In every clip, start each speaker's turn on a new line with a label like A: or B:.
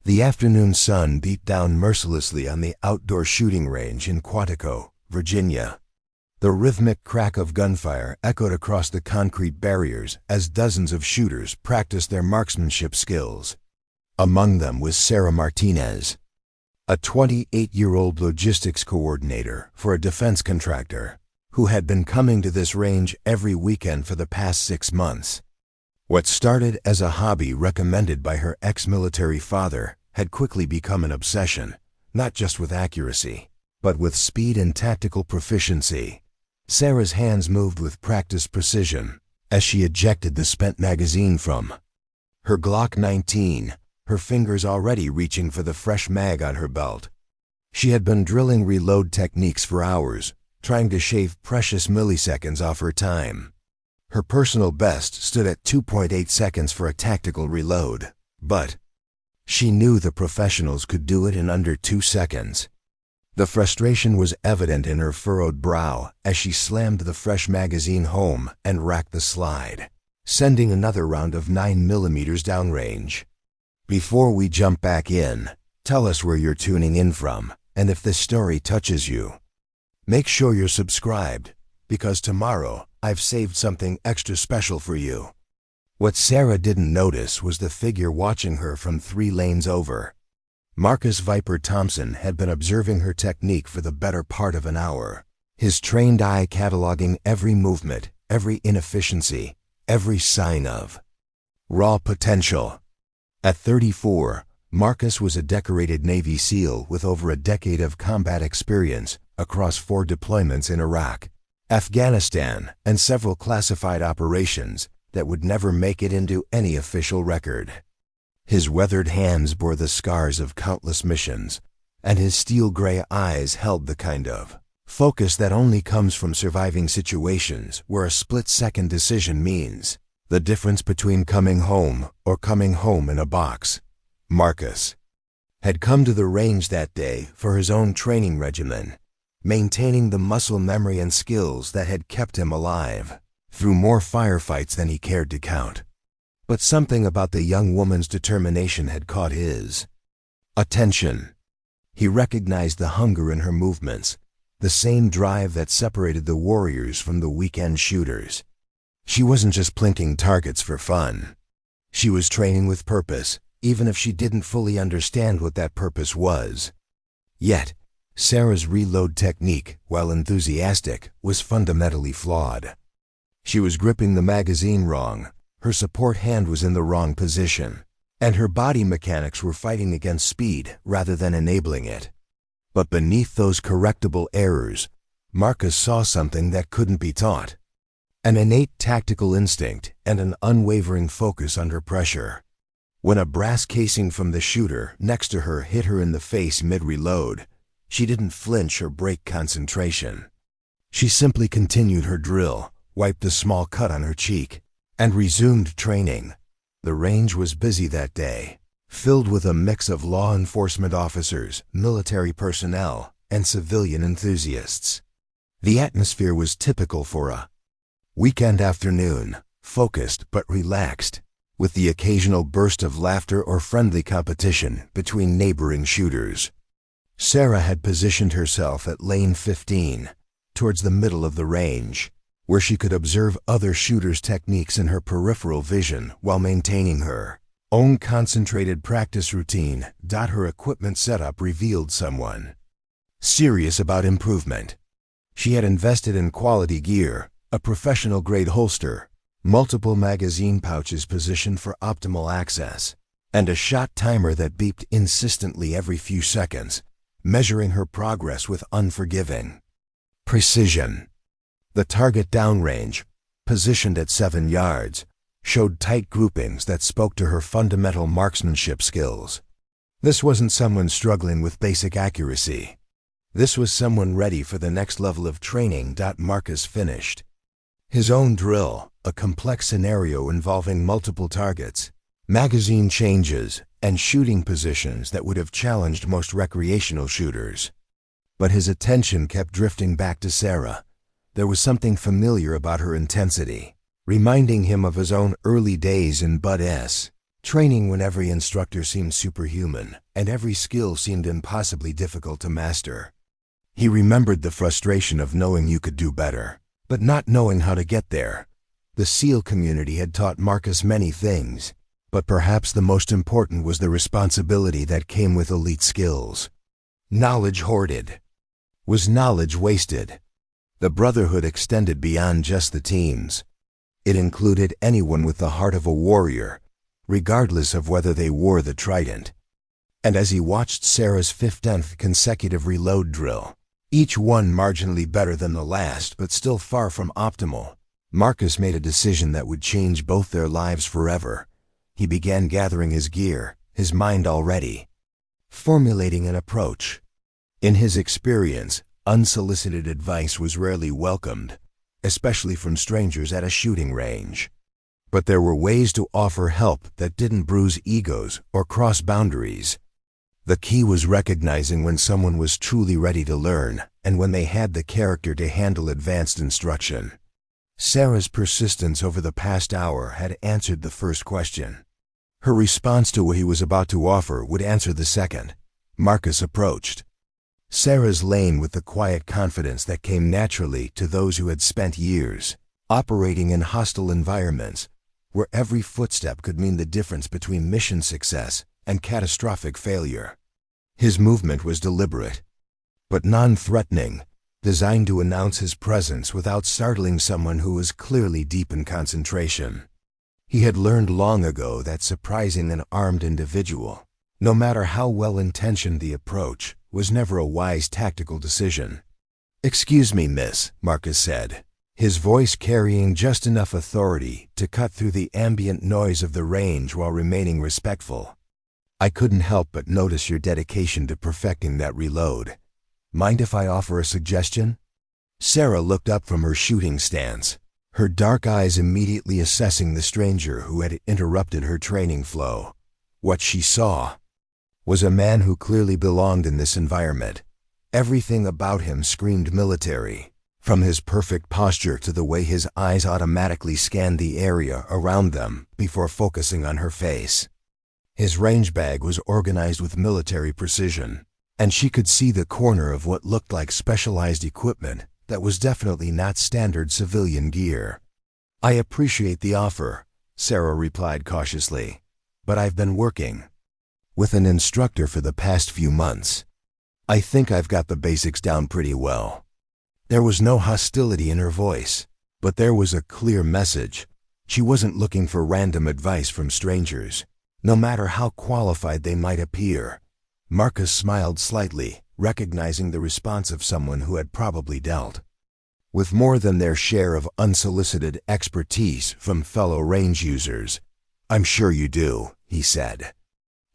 A: The afternoon sun beat down mercilessly on the outdoor shooting range in Quantico, Virginia. The rhythmic crack of gunfire echoed across the concrete barriers as dozens of shooters practiced their marksmanship skills. Among them was Sarah Martinez, a 28-year-old logistics coordinator for a defense contractor, who had been coming to this range every weekend for the past 6 months. What started as a hobby recommended by her ex-military father had quickly become an obsession, not just with accuracy, but with speed and tactical proficiency. Sarah's hands moved with practiced precision as she ejected the spent magazine from her Glock 19, her fingers already reaching for the fresh mag on her belt. She had been drilling reload techniques for hours, trying to shave precious milliseconds off her time. Her personal best stood at 2.8 seconds for a tactical reload, but she knew the professionals could do it in under 2 seconds. The frustration was evident in her furrowed brow as she slammed the fresh magazine home and racked the slide, sending another round of 9mm downrange. Before we jump back in, tell us where you're tuning in from and if this story touches you. Make sure you're subscribed, because tomorrow I've saved something extra special for you. What Sarah didn't notice was the figure watching her from 3 lanes over. Marcus Viper Thompson had been observing her technique for the better part of an hour, his trained eye cataloging every movement, every inefficiency, every sign of raw potential. At 34, Marcus was a decorated Navy SEAL with over a decade of combat experience across 4 deployments in Iraq, Afghanistan, and several classified operations that would never make it into any official record. His weathered hands bore the scars of countless missions, and his steel-gray eyes held the kind of focus that only comes from surviving situations where a split-second decision means the difference between coming home or coming home in a box. Marcus had come to the range that day for his own training regimen, maintaining the muscle memory and skills that had kept him alive through more firefights than he cared to count. But something about the young woman's determination had caught his attention. He recognized the hunger in her movements, the same drive that separated the warriors from the weekend shooters. She wasn't just plinking targets for fun. She was training with purpose, even if she didn't fully understand what that purpose was. Yet, Sarah's reload technique, while enthusiastic, was fundamentally flawed. She was gripping the magazine wrong, her support hand was in the wrong position, and her body mechanics were fighting against speed rather than enabling it. But beneath those correctable errors, Marcus saw something that couldn't be taught: an innate tactical instinct and an unwavering focus under pressure. When a brass casing from the shooter next to her hit her in the face mid-reload, she didn't flinch or break concentration. She simply continued her drill, wiped a small cut on her cheek, and resumed training. The range was busy that day, filled with a mix of law enforcement officers, military personnel, and civilian enthusiasts. The atmosphere was typical for a weekend afternoon, focused but relaxed, with the occasional burst of laughter or friendly competition between neighboring shooters. Sarah had positioned herself at lane 15, towards the middle of the range, where she could observe other shooters' techniques in her peripheral vision while maintaining her own concentrated practice routine. Her equipment setup revealed someone serious about improvement. She had invested in quality gear, a professional-grade holster, multiple magazine pouches positioned for optimal access, and a shot timer that beeped insistently every few seconds, measuring her progress with unforgiving precision. The target downrange, positioned at 7 yards, showed tight groupings that spoke to her fundamental marksmanship skills. This wasn't someone struggling with basic accuracy. This was someone ready for the next level of training. Marcus finished his own drill, a complex scenario involving multiple targets, magazine changes, and shooting positions that would have challenged most recreational shooters. But his attention kept drifting back to Sarah. There was something familiar about her intensity, reminding him of his own early days in Bud S. Training when every instructor seemed superhuman, and every skill seemed impossibly difficult to master. He remembered the frustration of knowing you could do better, but not knowing how to get there. The SEAL community had taught Marcus many things, but perhaps the most important was the responsibility that came with elite skills. Knowledge hoarded. Was knowledge wasted? The brotherhood extended beyond just the teams. It included anyone with the heart of a warrior, regardless of whether they wore the trident. And as he watched Sarah's 15th consecutive reload drill, each one marginally better than the last but still far from optimal, Marcus made a decision that would change both their lives forever. He began gathering his gear, his mind already formulating an approach. In his experience, unsolicited advice was rarely welcomed, especially from strangers at a shooting range. But there were ways to offer help that didn't bruise egos or cross boundaries. The key was recognizing when someone was truly ready to learn and when they had the character to handle advanced instruction. Sarah's persistence over the past hour had answered the first question. Her response to what he was about to offer would answer the second. Marcus approached Sarah's lane with the quiet confidence that came naturally to those who had spent years operating in hostile environments, where every footstep could mean the difference between mission success and catastrophic failure. His movement was deliberate, but non-threatening, designed to announce his presence without startling someone who was clearly deep in concentration. He had learned long ago that surprising an armed individual, no matter how well-intentioned the approach, was never a wise tactical decision. "Excuse me, miss," Marcus said, his voice carrying just enough authority to cut through the ambient noise of the range while remaining respectful. "I couldn't help but notice your dedication to perfecting that reload. Mind if I offer a suggestion?" Sarah looked up from her shooting stance, her dark eyes immediately assessing the stranger who had interrupted her training flow. What she saw was a man who clearly belonged in this environment. Everything about him screamed military, from his perfect posture to the way his eyes automatically scanned the area around them before focusing on her face. His range bag was organized with military precision, and she could see the corner of what looked like specialized equipment that was definitely not standard civilian gear. "I appreciate the offer," Sarah replied cautiously, "but I've been working with an instructor for the past few months. I think I've got the basics down pretty well." There was no hostility in her voice, but there was a clear message. She wasn't looking for random advice from strangers, no matter how qualified they might appear. Marcus smiled slightly, recognizing the response of someone who had probably dealt with more than their share of unsolicited expertise from fellow range users. "I'm sure you do," he said.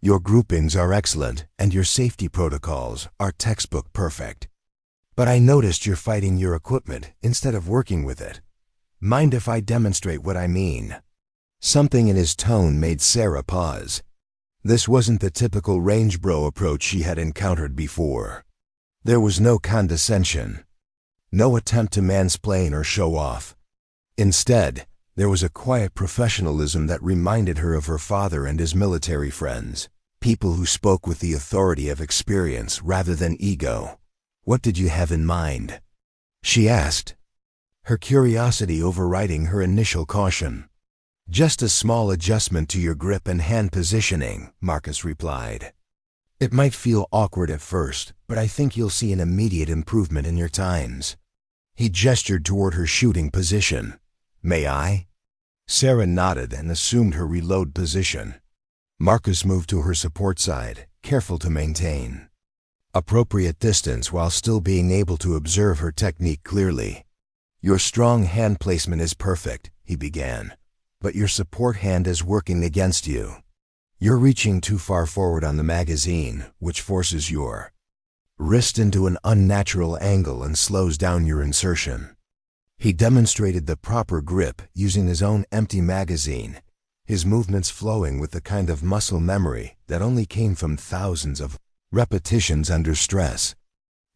A: "Your groupings are excellent, and your safety protocols are textbook perfect. But I noticed you're fighting your equipment instead of working with it. Mind if I demonstrate what I mean?" Something in his tone made Sarah pause. This wasn't the typical range bro approach she had encountered before. There was no condescension, no attempt to mansplain or show off. Instead, there was a quiet professionalism that reminded her of her father and his military friends, people who spoke with the authority of experience rather than ego. "What did you have in mind?" she asked, her curiosity overriding her initial caution. "Just a small adjustment to your grip and hand positioning," Marcus replied. "It might feel awkward at first, but I think you'll see an immediate improvement in your times." He gestured toward her shooting position. "May I?" Sarah nodded and assumed her reload position. Marcus moved to her support side, careful to maintain appropriate distance while still being able to observe her technique clearly. "Your strong hand placement is perfect," he began, "but your support hand is working against you. You're reaching too far forward on the magazine, which forces your wrist into an unnatural angle and slows down your insertion." He demonstrated the proper grip using his own empty magazine, his movements flowing with the kind of muscle memory that only came from thousands of repetitions under stress.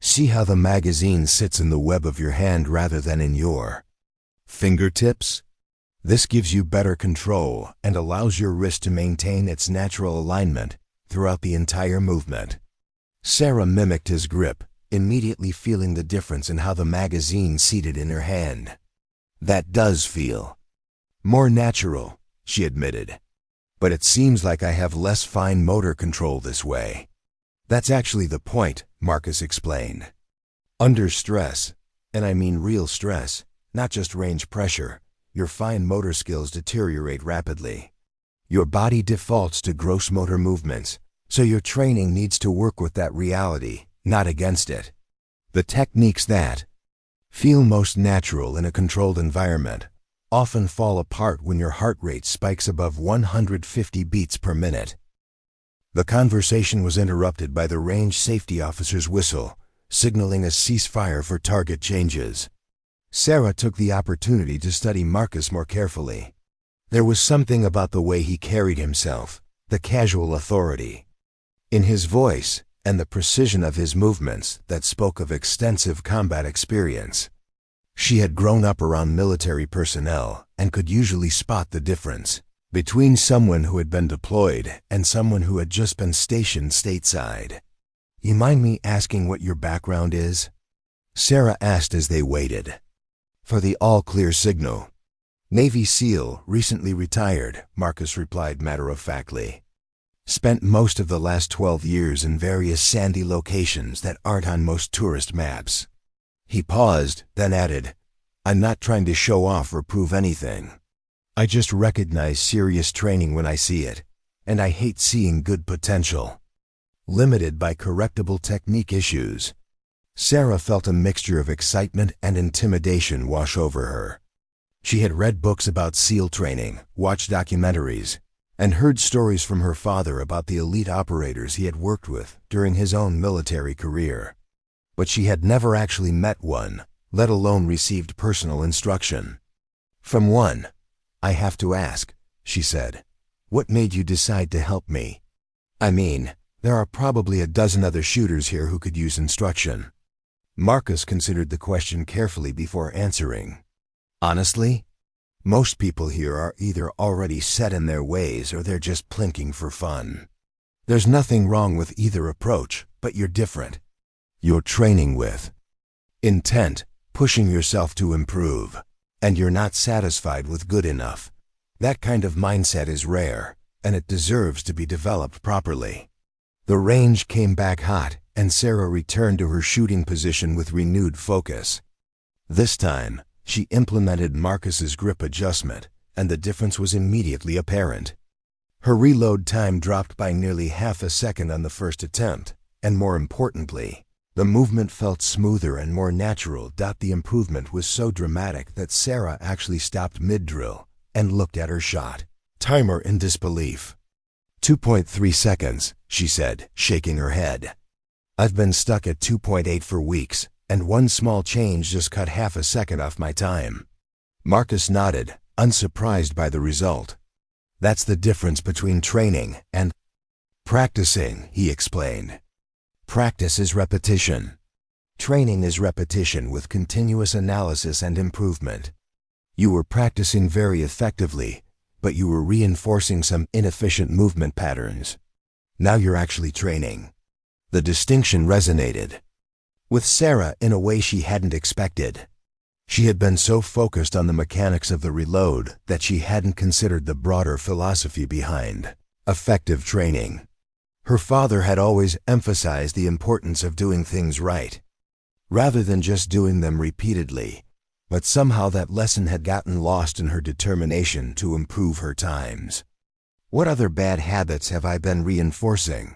A: "See how the magazine sits in the web of your hand rather than in your fingertips?" This gives you better control and allows your wrist to maintain its natural alignment throughout the entire movement. Sarah mimicked his grip, immediately feeling the difference in how the magazine seated in her hand. That does feel more natural, she admitted. But it seems like I have less fine motor control this way. That's actually the point, Marcus explained. Under stress, and I mean real stress, not just range pressure, your fine motor skills deteriorate rapidly. Your body defaults to gross motor movements, so your training needs to work with that reality, not against it. The techniques that feel most natural in a controlled environment often fall apart when your heart rate spikes above 150 beats per minute. The conversation was interrupted by the range safety officer's whistle, signaling a ceasefire for target changes. Sarah took the opportunity to study Marcus more carefully. There was something about the way he carried himself, the casual authority in his voice, and the precision of his movements that spoke of extensive combat experience. She had grown up around military personnel and could usually spot the difference between someone who had been deployed and someone who had just been stationed stateside. "You mind me asking what your background is?" Sarah asked as they waited for the all-clear signal. "Navy SEAL, recently retired," Marcus replied matter-of-factly. "Spent most of the last 12 years in various sandy locations that aren't on most tourist maps." He paused, then added, "I'm not trying to show off or prove anything. I just recognize serious training when I see it, and I hate seeing good potential limited by correctable technique issues." Sarah felt a mixture of excitement and intimidation wash over her. She had read books about SEAL training, watched documentaries, and heard stories from her father about the elite operators he had worked with during his own military career. But she had never actually met one, let alone received personal instruction from one. "I have to ask," she said, "what made you decide to help me? I mean, there are probably a dozen other shooters here who could use instruction." Marcus considered the question carefully before answering. "Honestly, most people here are either already set in their ways or they're just plinking for fun. There's nothing wrong with either approach, but you're different. You're training with intent, pushing yourself to improve, and you're not satisfied with good enough. That kind of mindset is rare, and it deserves to be developed properly." The range came back hot, and Sarah returned to her shooting position with renewed focus. This time, she implemented Marcus's grip adjustment, and the difference was immediately apparent. Her reload time dropped by nearly half a second on the first attempt, and more importantly, the movement felt smoother and more natural. The improvement was so dramatic that Sarah actually stopped mid-drill and looked at her shot timer in disbelief. 2.3 seconds, she said, shaking her head. "I've been stuck at 2.8 for weeks, and one small change just cut half a second off my time." Marcus nodded, unsurprised by the result. "That's the difference between training and practicing," he explained. "Practice is repetition. Training is repetition with continuous analysis and improvement. You were practicing very effectively, but you were reinforcing some inefficient movement patterns. Now you're actually training." The distinction resonated with Sarah in a way she hadn't expected. She had been so focused on the mechanics of the reload that she hadn't considered the broader philosophy behind effective training. Her father had always emphasized the importance of doing things right, rather than just doing them repeatedly, but somehow that lesson had gotten lost in her determination to improve her times. "What other bad habits have I been reinforcing?"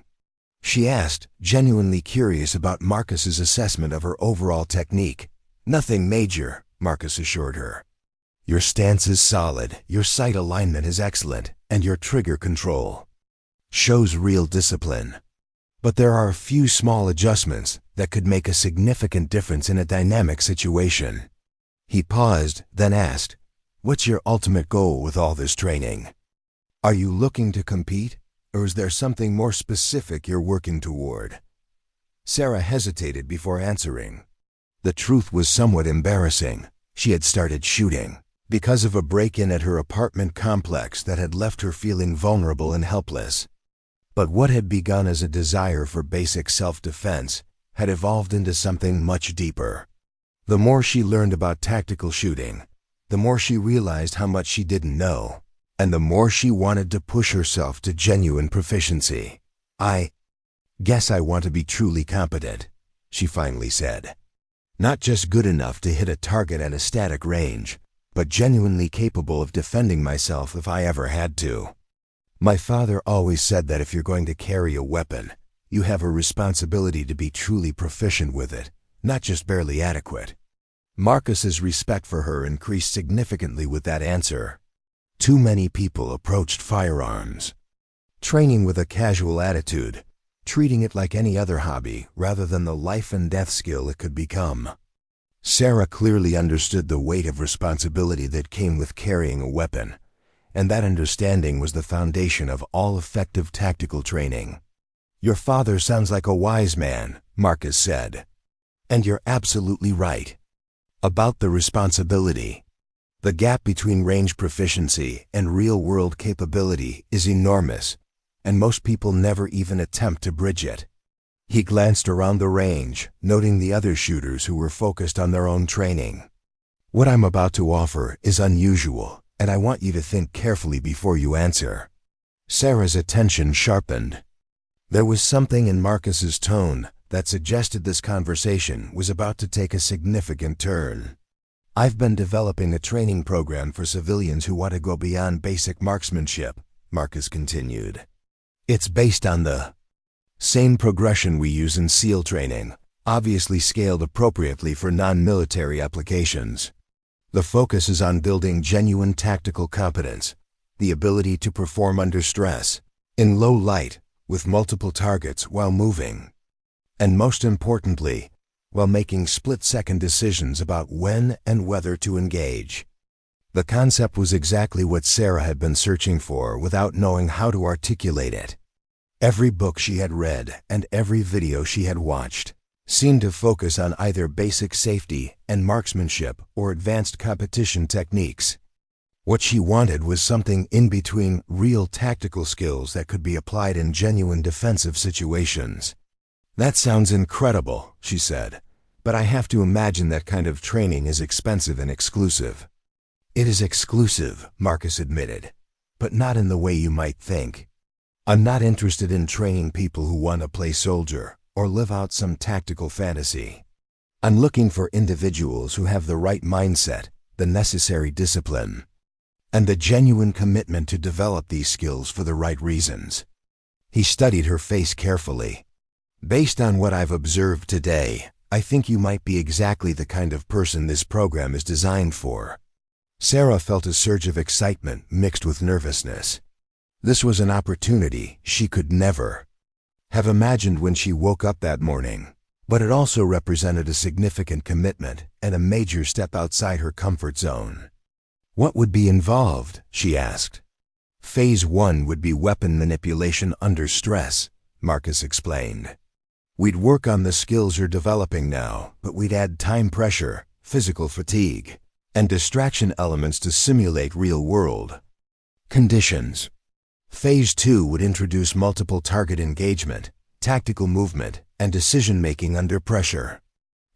A: she asked, genuinely curious about Marcus's assessment of her overall technique. "Nothing major," Marcus assured her. "Your stance is solid, your sight alignment is excellent, and your trigger control shows real discipline. But there are a few small adjustments that could make a significant difference in a dynamic situation." He paused, then asked, "What's your ultimate goal with all this training? Are you looking to compete, or is there something more specific you're working toward?" Sarah hesitated before answering. The truth was somewhat embarrassing. She had started shooting because of a break-in at her apartment complex that had left her feeling vulnerable and helpless. But what had begun as a desire for basic self-defense had evolved into something much deeper. The more she learned about tactical shooting, the more she realized how much she didn't know, and the more she wanted to push herself to genuine proficiency. "I guess I want to be truly competent," she finally said. "Not just good enough to hit a target at a static range, but genuinely capable of defending myself if I ever had to. My father always said that if you're going to carry a weapon, you have a responsibility to be truly proficient with it, not just barely adequate." Marcus's respect for her increased significantly with that answer. Too many people approached firearms, training with a casual attitude, treating it like any other hobby rather than the life and death skill it could become. Sarah clearly understood the weight of responsibility that came with carrying a weapon, and that understanding was the foundation of all effective tactical training. "Your father sounds like a wise man," Marcus said. "And you're absolutely right about the responsibility. The gap between range proficiency and real-world capability is enormous, and most people never even attempt to bridge it." He glanced around the range, noting the other shooters who were focused on their own training. "What I'm about to offer is unusual, and I want you to think carefully before you answer." Sarah's attention sharpened. There was something in Marcus's tone that suggested this conversation was about to take a significant turn. "I've been developing a training program for civilians who want to go beyond basic marksmanship," Marcus continued. "It's based on the same progression we use in SEAL training, obviously scaled appropriately for non-military applications. The focus is on building genuine tactical competence, the ability to perform under stress, in low light, with multiple targets while moving, and most importantly, while making split-second decisions about when and whether to engage." The concept was exactly what Sarah had been searching for without knowing how to articulate it. Every book she had read and every video she had watched seemed to focus on either basic safety and marksmanship or advanced competition techniques. What she wanted was something in between, real tactical skills that could be applied in genuine defensive situations. "That sounds incredible," she said, "but I have to imagine that kind of training is expensive and exclusive." "It is exclusive," Marcus admitted, "but not in the way you might think. I'm not interested in training people who want to play soldier or live out some tactical fantasy. I'm looking for individuals who have the right mindset, the necessary discipline, and the genuine commitment to develop these skills for the right reasons." He studied her face carefully. "Based on what I've observed today, I think you might be exactly the kind of person this program is designed for." Sarah felt a surge of excitement mixed with nervousness. This was an opportunity she could never have imagined when she woke up that morning, but it also represented a significant commitment and a major step outside her comfort zone. "What would be involved?" she asked. "Phase 1 would be weapon manipulation under stress," Marcus explained. "We'd work on the skills you're developing now, but we'd add time pressure, physical fatigue, and distraction elements to simulate real-world conditions. Phase 2 would introduce multiple target engagement, tactical movement, and decision-making under pressure.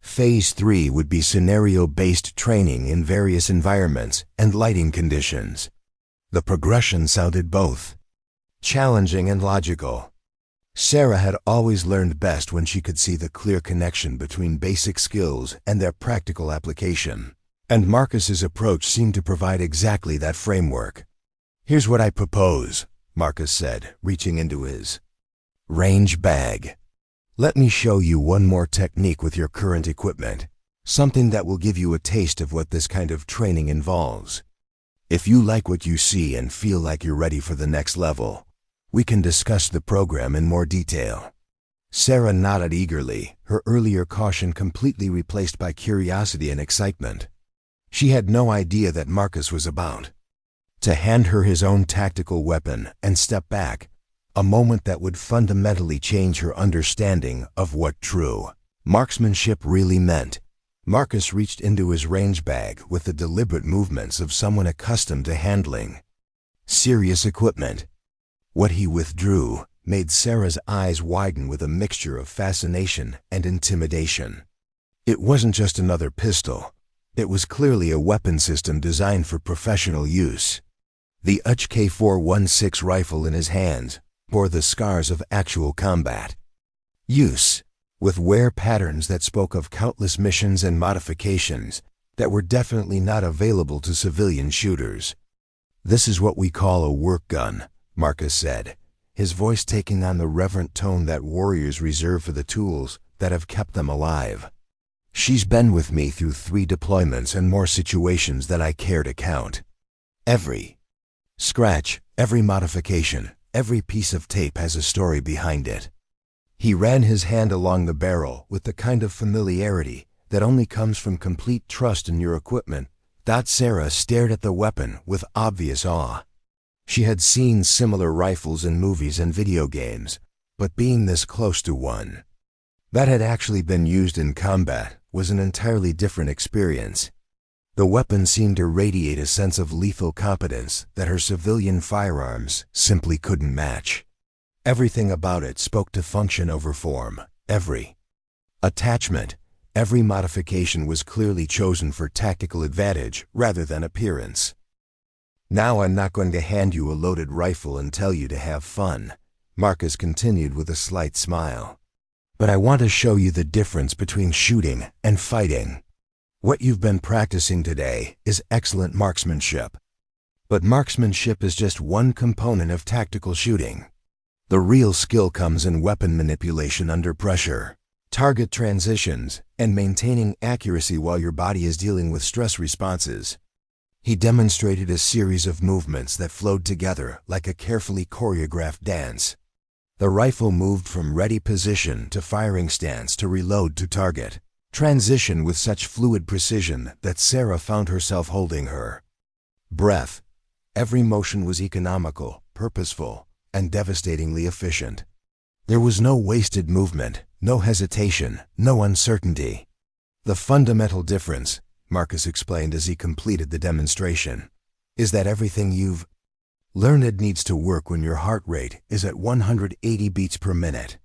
A: Phase 3 would be scenario-based training in various environments and lighting conditions." The progression sounded both challenging and logical. Sarah had always learned best when she could see the clear connection between basic skills and their practical application, and Marcus's approach seemed to provide exactly that framework. "Here's what I propose," Marcus said, reaching into his range bag. "Let me show you one more technique with your current equipment, something that will give you a taste of what this kind of training involves. If you like what you see and feel like you're ready for the next level, we can discuss the program in more detail." Sarah nodded eagerly, her earlier caution completely replaced by curiosity and excitement. She had no idea that Marcus was about to hand her his own tactical weapon and step back, a moment that would fundamentally change her understanding of what true marksmanship really meant. Marcus reached into his range bag with the deliberate movements of someone accustomed to handling serious equipment. What he withdrew made Sarah's eyes widen with a mixture of fascination and intimidation. It wasn't just another pistol. It was clearly a weapon system designed for professional use. The HK-416 rifle in his hands bore the scars of actual combat use, with wear patterns that spoke of countless missions and modifications that were definitely not available to civilian shooters. "This is what we call a work gun," Marcus said, his voice taking on the reverent tone that warriors reserve for the tools that have kept them alive. "She's been with me through 3 deployments and more situations than I care to count. Every scratch, every modification, every piece of tape has a story behind it." He ran his hand along the barrel with the kind of familiarity that only comes from complete trust in your equipment. Sarah stared at the weapon with obvious awe. She had seen similar rifles in movies and video games, but being this close to one that had actually been used in combat was an entirely different experience. The weapon seemed to radiate a sense of lethal competence that her civilian firearms simply couldn't match. Everything about it spoke to function over form. Every attachment, every modification was clearly chosen for tactical advantage rather than appearance. "Now I'm not going to hand you a loaded rifle and tell you to have fun," Marcus continued with a slight smile. "But I want to show you the difference between shooting and fighting. What you've been practicing today is excellent marksmanship. But marksmanship is just one component of tactical shooting. The real skill comes in weapon manipulation under pressure, target transitions, and maintaining accuracy while your body is dealing with stress responses." He demonstrated a series of movements that flowed together like a carefully choreographed dance. The rifle moved from ready position to firing stance to reload to target, transition with such fluid precision that Sarah found herself holding her breath. Every motion was economical, purposeful, and devastatingly efficient. There was no wasted movement, no hesitation, no uncertainty. "The fundamental difference," Marcus explained as he completed the demonstration, "is that everything you've learned needs to work when your heart rate is at 180 beats per minute.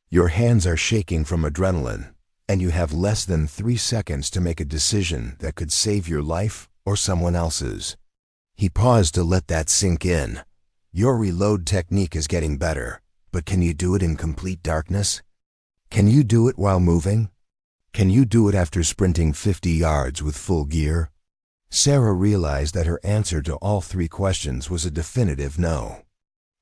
A: Your hands are shaking from adrenaline, and you have less than 3 seconds to make a decision that could save your life or someone else's." He paused to let that sink in. "Your reload technique is getting better, but can you do it in complete darkness? Can you do it while moving? Can you do it after sprinting 50 yards with full gear?" Sarah realized that her answer to all 3 questions was a definitive no.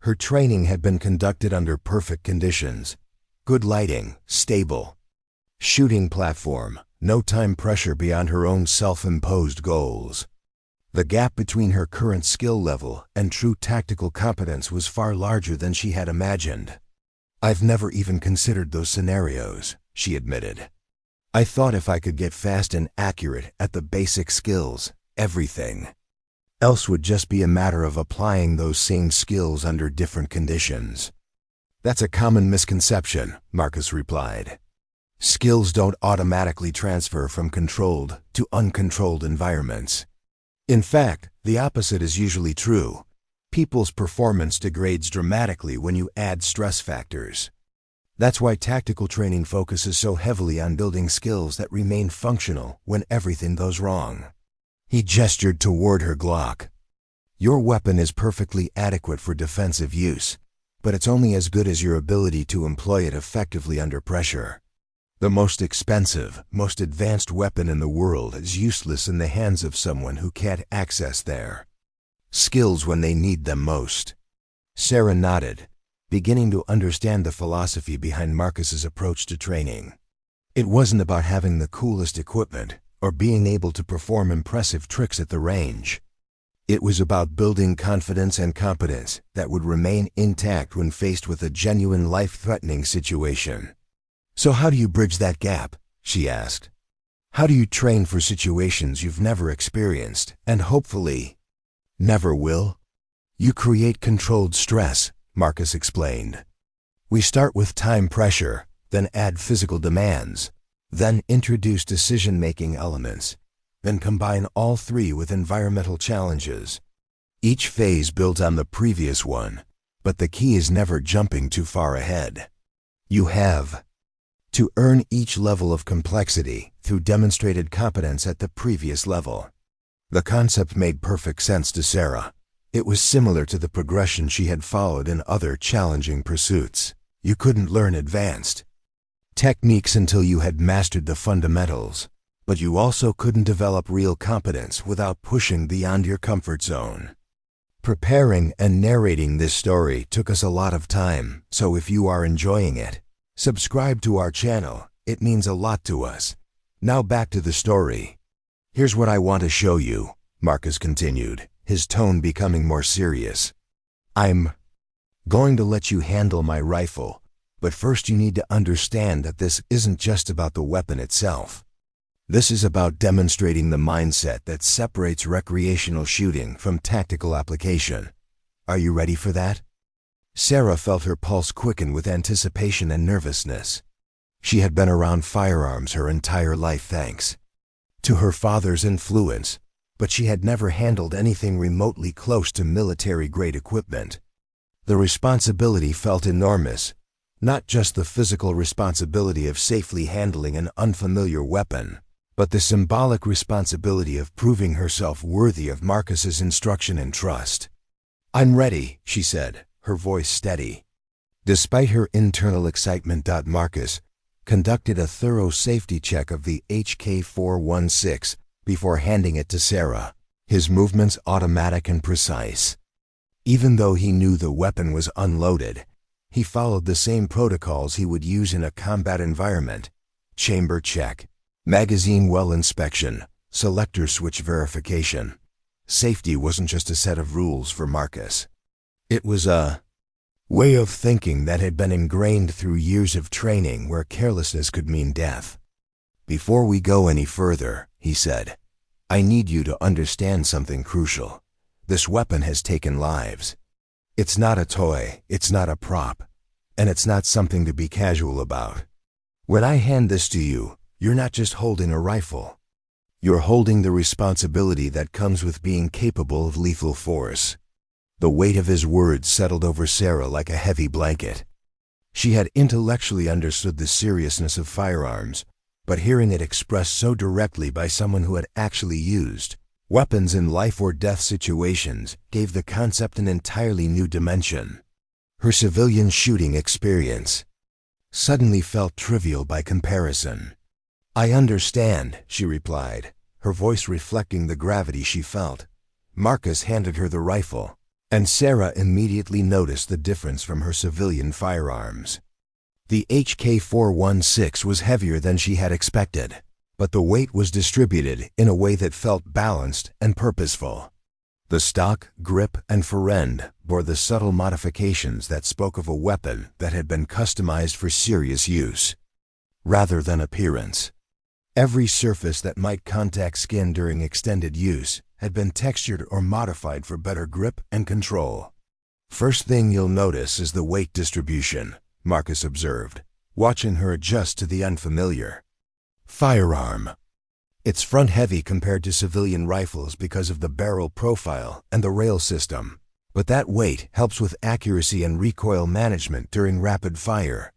A: Her training had been conducted under perfect conditions: good lighting, stable shooting platform, no time pressure beyond her own self-imposed goals. The gap between her current skill level and true tactical competence was far larger than she had imagined. "I've never even considered those scenarios," she admitted. "I thought if I could get fast and accurate at the basic skills, everything else would just be a matter of applying those same skills under different conditions." "That's a common misconception," Marcus replied. "Skills don't automatically transfer from controlled to uncontrolled environments. In fact, the opposite is usually true. People's performance degrades dramatically when you add stress factors. That's why tactical training focuses so heavily on building skills that remain functional when everything goes wrong." He gestured toward her Glock. "Your weapon is perfectly adequate for defensive use, but it's only as good as your ability to employ it effectively under pressure. The most expensive, most advanced weapon in the world is useless in the hands of someone who can't access their skills when they need them most." Sarah nodded, beginning to understand the philosophy behind Marcus's approach to training. It wasn't about having the coolest equipment or being able to perform impressive tricks at the range. It was about building confidence and competence that would remain intact when faced with a genuine life-threatening situation. "So how do you bridge that gap?" she asked. "How do you train for situations you've never experienced and hopefully never will?" "You create controlled stress," Marcus explained. "We start with time pressure, then add physical demands. Then introduce decision-making elements. Then combine all three with environmental challenges. Each phase builds on the previous one, but the key is never jumping too far ahead. You have to earn each level of complexity through demonstrated competence at the previous level. The concept made perfect sense to Sarah. It was similar to the progression she had followed in other challenging pursuits. You couldn't learn advanced techniques until you had mastered the fundamentals, but you also couldn't develop real competence without pushing beyond your comfort zone. Preparing and narrating this story took us a lot of time, so if you are enjoying it, subscribe to our channel. It means a lot to us. Now back to the story. Here's what I want to show you, Marcus continued, his tone becoming more serious. I'm going to let you handle my rifle, but first you need to understand that this isn't just about the weapon itself. This is about demonstrating the mindset that separates recreational shooting from tactical application. Are you ready for that? Sarah felt her pulse quicken with anticipation and nervousness. She had been around firearms her entire life thanks to her father's influence, but she had never handled anything remotely close to military-grade equipment. The responsibility felt enormous, not just the physical responsibility of safely handling an unfamiliar weapon, but the symbolic responsibility of proving herself worthy of Marcus's instruction and trust. I'm ready, she said, her voice steady. Despite her internal excitement, Marcus conducted a thorough safety check of the HK416 before handing it to Sarah, his movements automatic and precise. Even though he knew the weapon was unloaded, he followed the same protocols he would use in a combat environment: chamber check, magazine well inspection, selector switch verification. Safety wasn't just a set of rules for Marcus. It was a way of thinking that had been ingrained through years of training where carelessness could mean death. Before we go any further, he said, I need you to understand something crucial. This weapon has taken lives. It's not a toy, it's not a prop, and it's not something to be casual about. When I hand this to you, you're not just holding a rifle. You're holding the responsibility that comes with being capable of lethal force. The weight of his words settled over Sarah like a heavy blanket. She had intellectually understood the seriousness of firearms, but hearing it expressed so directly by someone who had actually used weapons in life or death situations gave the concept an entirely new dimension. Her civilian shooting experience suddenly felt trivial by comparison. I understand, she replied, her voice reflecting the gravity she felt. Marcus handed her the rifle, and Sarah immediately noticed the difference from her civilian firearms. The HK416 was heavier than she had expected, but the weight was distributed in a way that felt balanced and purposeful. The stock, grip, and furrowed bore the subtle modifications that spoke of a weapon that had been customized for serious use, rather than appearance. Every surface that might contact skin during extended use had been textured or modified for better grip and control. First thing you'll notice is the weight distribution, Marcus observed, watching her adjust to the unfamiliar firearm. It's front-heavy compared to civilian rifles because of the barrel profile and the rail system, but that weight helps with accuracy and recoil management during rapid fire.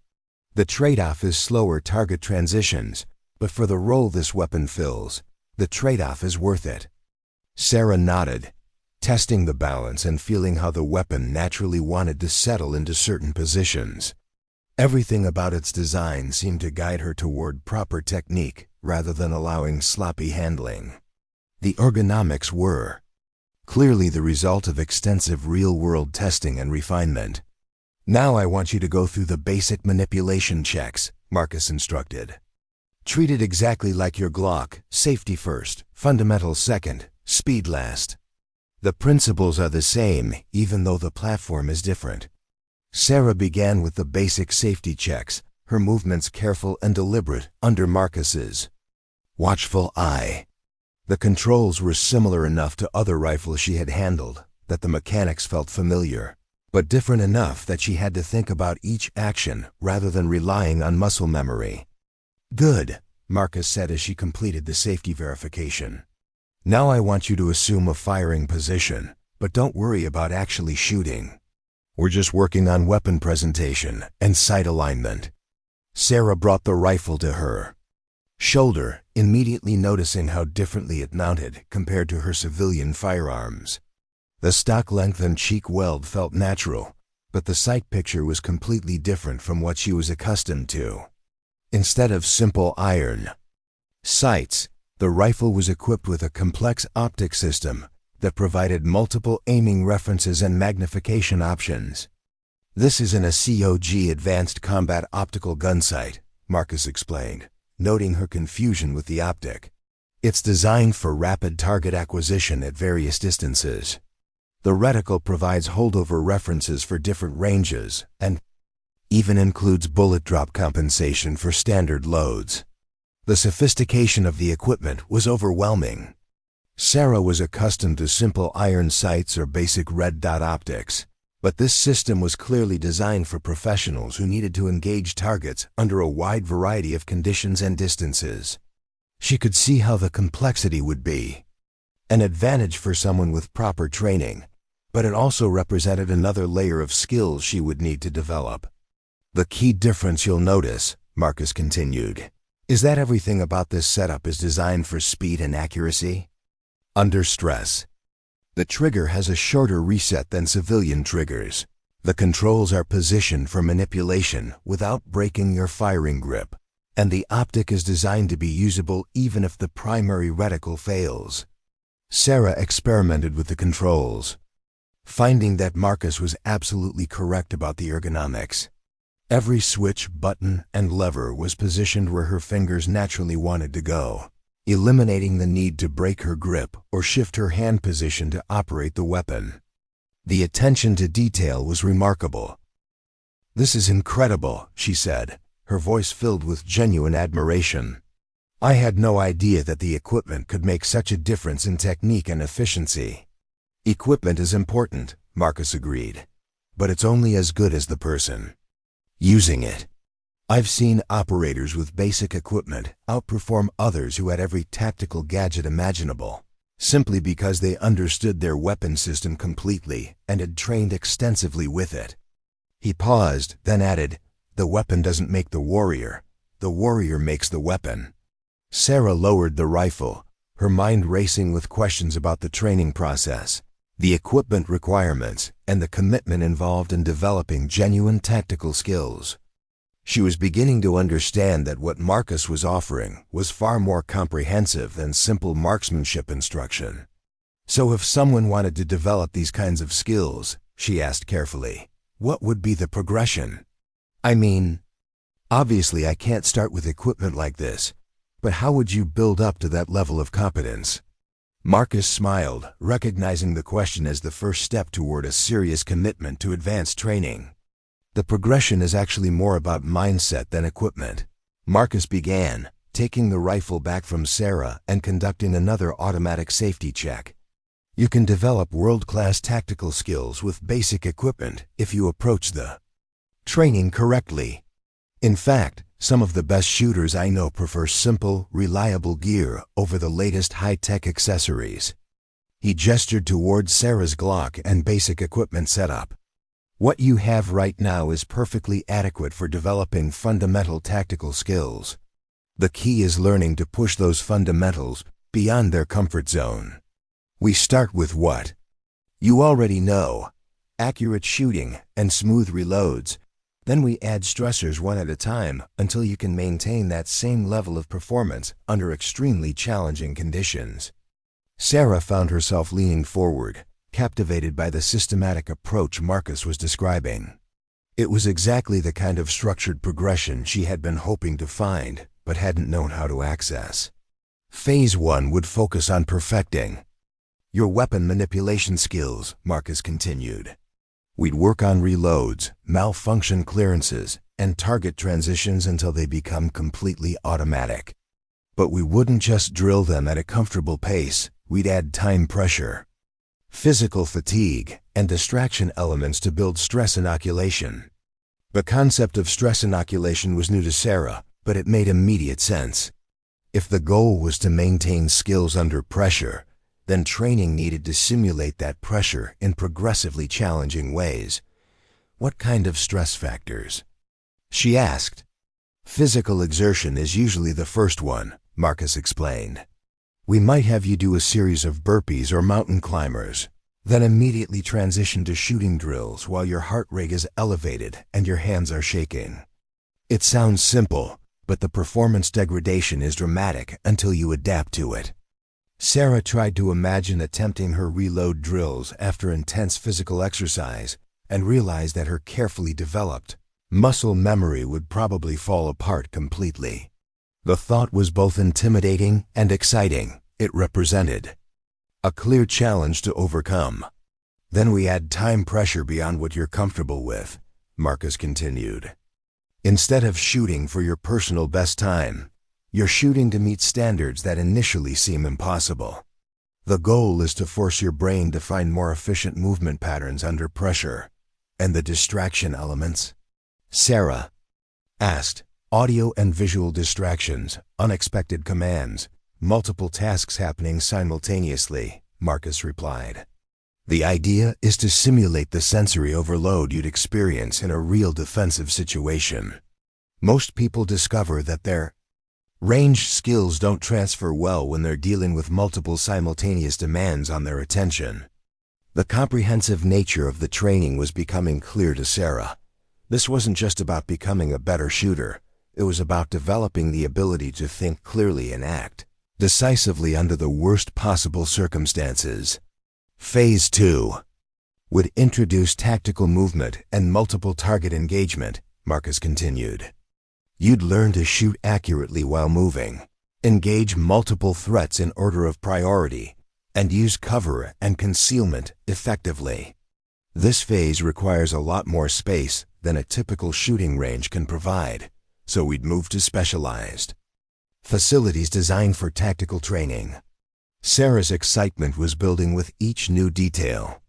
A: The trade-off is slower target transitions, but for the role this weapon fills, the trade-off is worth it. Sarah nodded, testing the balance and feeling how the weapon naturally wanted to settle into certain positions. Everything about its design seemed to guide her toward proper technique rather than allowing sloppy handling. The ergonomics were clearly the result of extensive real-world testing and refinement. Now I want you to go through the basic manipulation checks, Marcus instructed. Treat it exactly like your Glock: safety first, fundamentals second, speed last. The principles are the same, even though the platform is different. Sarah began with the basic safety checks, her movements careful and deliberate under Marcus's watchful eye. The controls were similar enough to other rifles she had handled that the mechanics felt familiar, but different enough that she had to think about each action rather than relying on muscle memory. Good, Marcus said as she completed the safety verification. "Now I want you to assume a firing position, but don't worry about actually shooting. We're just working on weapon presentation and sight alignment." Sarah brought the rifle to her shoulder, immediately noticing how differently it mounted compared to her civilian firearms. The stock length and cheek weld felt natural, but the sight picture was completely different from what she was accustomed to. Instead of simple iron sights, the rifle was equipped with a complex optic system that provided multiple aiming references and magnification options. "This isn't a COG Advanced Combat Optical Gun Sight," Marcus explained, noting her confusion with the optic. "It's designed for rapid target acquisition at various distances. The reticle provides holdover references for different ranges and even includes bullet drop compensation for standard loads." The sophistication of the equipment was overwhelming. Sarah was accustomed to simple iron sights or basic red dot optics, but this system was clearly designed for professionals who needed to engage targets under a wide variety of conditions and distances. She could see how the complexity would be an advantage for someone with proper training, but it also represented another layer of skills she would need to develop. "The key difference you'll notice," Marcus continued, "is that everything about this setup is designed for speed and accuracy. Under stress, the trigger has a shorter reset than civilian triggers. The controls are positioned for manipulation without breaking your firing grip, and the optic is designed to be usable even if the primary reticle fails." Sarah experimented with the controls, finding that Marcus was absolutely correct about the ergonomics. Every switch, button, and lever was positioned where her fingers naturally wanted to go, eliminating the need to break her grip or shift her hand position to operate the weapon. The attention to detail was remarkable. "This is incredible," she said, her voice filled with genuine admiration. "I had no idea that the equipment could make such a difference in technique and efficiency." "Equipment is important," Marcus agreed, "but it's only as good as the person using it. I've seen operators with basic equipment outperform others who had every tactical gadget imaginable, simply because they understood their weapon system completely and had trained extensively with it." He paused, then added, "The weapon doesn't make the warrior makes the weapon." Sarah lowered the rifle, her mind racing with questions about the training process, the equipment requirements, and the commitment involved in developing genuine tactical skills. She was beginning to understand that what Marcus was offering was far more comprehensive than simple marksmanship instruction. "So if someone wanted to develop these kinds of skills," she asked carefully, "what would be the progression? I mean, obviously I can't start with equipment like this, but how would you build up to that level of competence?" Marcus smiled, recognizing the question as the first step toward a serious commitment to advanced training. "The progression is actually more about mindset than equipment." Marcus began, taking the rifle back from Sarah and conducting another automatic safety check. "You can develop world-class tactical skills with basic equipment if you approach the training correctly. In fact, some of the best shooters I know prefer simple, reliable gear over the latest high-tech accessories." He gestured towards Sarah's Glock and basic equipment setup. "What you have right now is perfectly adequate for developing fundamental tactical skills. The key is learning to push those fundamentals beyond their comfort zone. We start with what you already know: accurate shooting and smooth reloads. Then we add stressors one at a time until you can maintain that same level of performance under extremely challenging conditions." Sarah found herself leaning forward, captivated by the systematic approach Marcus was describing. It was exactly the kind of structured progression she had been hoping to find, but hadn't known how to access. Phase 1 would focus on perfecting your weapon manipulation skills, Marcus continued. We'd work on reloads, malfunction clearances, and target transitions until they become completely automatic. But we wouldn't just drill them at a comfortable pace, we'd add time pressure, physical fatigue, and distraction elements to build stress inoculation. The concept of stress inoculation was new to Sarah, but it made immediate sense. If the goal was to maintain skills under pressure, then training needed to simulate that pressure in progressively challenging ways. What kind of stress factors? She asked. Physical exertion is usually the first one, Marcus explained. We might have you do a series of burpees or mountain climbers, then immediately transition to shooting drills while your heart rate is elevated and your hands are shaking. It sounds simple, but the performance degradation is dramatic until you adapt to it. Sarah tried to imagine attempting her reload drills after intense physical exercise and realized that her carefully developed muscle memory would probably fall apart completely. The thought was both intimidating and exciting. It represented a clear challenge to overcome. Then we add time pressure beyond what you're comfortable with, Marcus continued. Instead of shooting for your personal best time, you're shooting to meet standards that initially seem impossible. The goal is to force your brain to find more efficient movement patterns under pressure. And the distraction elements? Sarah asked. Audio and visual distractions, unexpected commands, multiple tasks happening simultaneously, Marcus replied. The idea is to simulate the sensory overload you'd experience in a real defensive situation. Most people discover that their ranged skills don't transfer well when they're dealing with multiple simultaneous demands on their attention. The comprehensive nature of the training was becoming clear to Sarah. This wasn't just about becoming a better shooter. It was about developing the ability to think clearly and act decisively under the worst possible circumstances. Phase 2 would introduce tactical movement and multiple target engagement, Marcus continued. You'd learn to shoot accurately while moving, engage multiple threats in order of priority, and use cover and concealment effectively. This phase requires a lot more space than a typical shooting range can provide, so we'd move to specialized facilities designed for tactical training. Sarah's excitement was building with each new detail.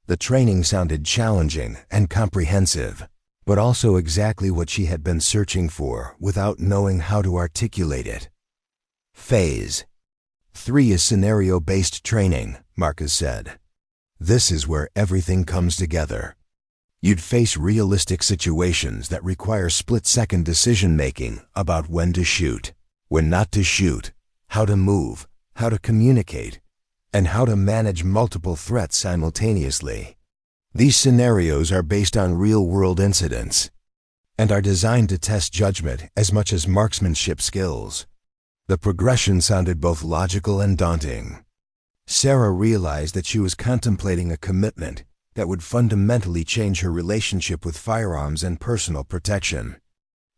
A: The training sounded challenging and comprehensive, but also exactly what she had been searching for without knowing how to articulate it. Phase 3 is scenario-based training, Marcus said. This is where everything comes together. You'd face realistic situations that require split-second decision-making about when to shoot, when not to shoot, how to move, how to communicate, and how to manage multiple threats simultaneously. These scenarios are based on real-world incidents and are designed to test judgment as much as marksmanship skills. The progression sounded both logical and daunting. Sarah realized that she was contemplating a commitment that would fundamentally change her relationship with firearms and personal protection.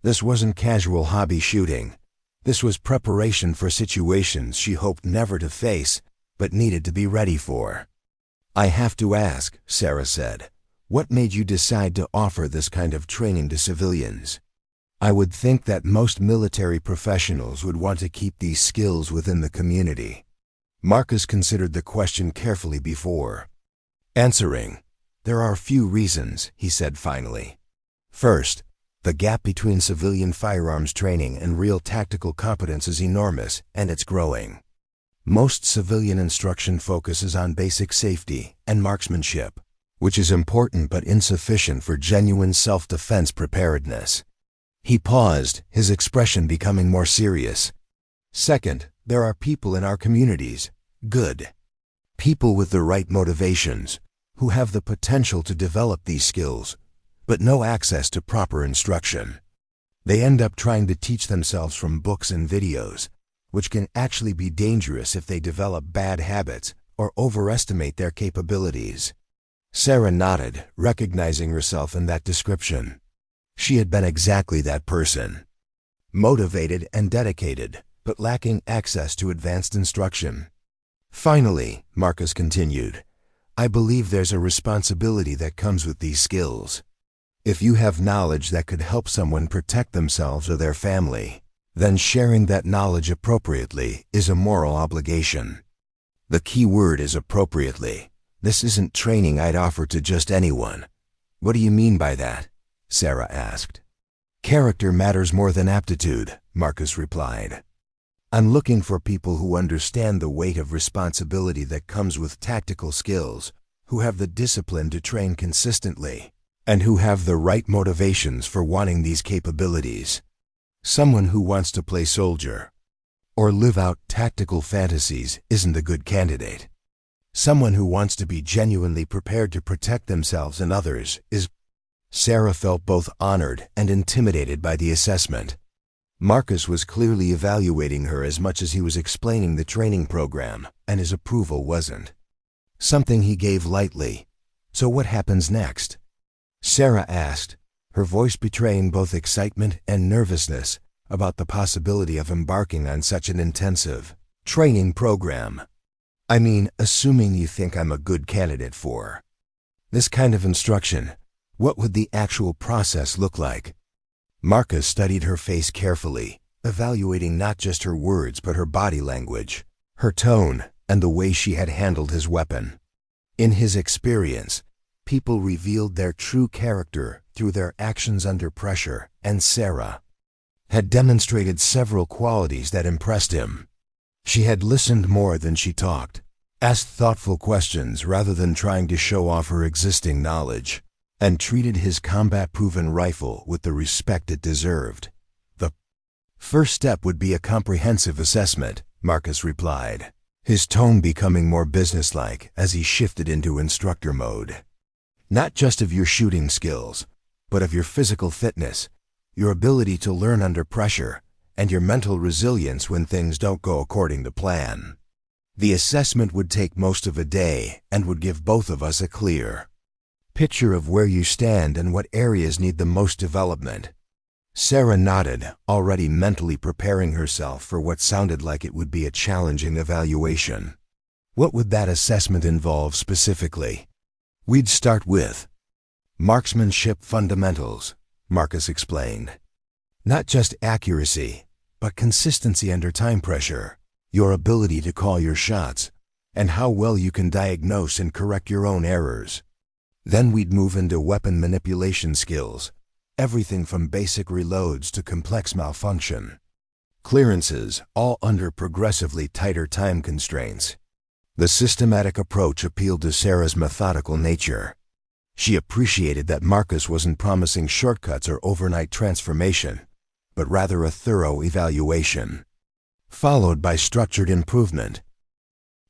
A: This wasn't casual hobby shooting. This was preparation for situations she hoped never to face, but needed to be ready for. I have to ask, Sarah said, what made you decide to offer this kind of training to civilians? I would think that most military professionals would want to keep these skills within the community. Marcus considered the question carefully before answering. There are a few reasons, he said finally. First, the gap between civilian firearms training and real tactical competence is enormous, and it's growing. Most civilian instruction focuses on basic safety and marksmanship, which is important but insufficient for genuine self-defense preparedness. He paused, his expression becoming more serious. Second, there are people in our communities, good people with the right motivations, who have the potential to develop these skills, but no access to proper instruction. They end up trying to teach themselves from books and videos, which can actually be dangerous if they develop bad habits or overestimate their capabilities. Sarah nodded, recognizing herself in that description. She had been exactly that person. Motivated and dedicated, but lacking access to advanced instruction. Finally, Marcus continued, I believe there's a responsibility that comes with these skills. If you have knowledge that could help someone protect themselves or their family, then sharing that knowledge appropriately is a moral obligation. The key word is appropriately. This isn't training I'd offer to just anyone. What do you mean by that? Sarah asked. Character matters more than aptitude, Marcus replied. I'm looking for people who understand the weight of responsibility that comes with tactical skills, who have the discipline to train consistently, and who have the right motivations for wanting these capabilities. Someone who wants to play soldier or live out tactical fantasies isn't a good candidate. Someone who wants to be genuinely prepared to protect themselves and others is. Sarah felt both honored and intimidated by the assessment. Marcus was clearly evaluating her as much as he was explaining the training program, and his approval wasn't something he gave lightly. So what happens next? Sarah asked, her voice betraying both excitement and nervousness about the possibility of embarking on such an intensive training program. I mean, assuming you think I'm a good candidate for this kind of instruction, what would the actual process look like? Marcus studied her face carefully, evaluating not just her words but her body language, her tone, and the way she had handled his weapon. In his experience, people revealed their true character through their actions under pressure, and Sarah had demonstrated several qualities that impressed him. She had listened more than she talked, asked thoughtful questions rather than trying to show off her existing knowledge, and treated his combat-proven rifle with the respect it deserved. The first step would be a comprehensive assessment, Marcus replied, his tone becoming more businesslike as he shifted into instructor mode. Not just of your shooting skills, but of your physical fitness, your ability to learn under pressure, and your mental resilience when things don't go according to plan. The assessment would take most of a day and would give both of us a clear picture of where you stand and what areas need the most development. Sarah nodded, already mentally preparing herself for what sounded like it would be a challenging evaluation. What would that assessment involve specifically? We'd start with marksmanship fundamentals, Marcus explained. Not just accuracy, but consistency under time pressure, your ability to call your shots, and how well you can diagnose and correct your own errors. Then we'd move into weapon manipulation skills, everything from basic reloads to complex malfunction clearances, all under progressively tighter time constraints. The systematic approach appealed to Sarah's methodical nature. She appreciated that Marcus wasn't promising shortcuts or overnight transformation, but rather a thorough evaluation, followed by structured improvement.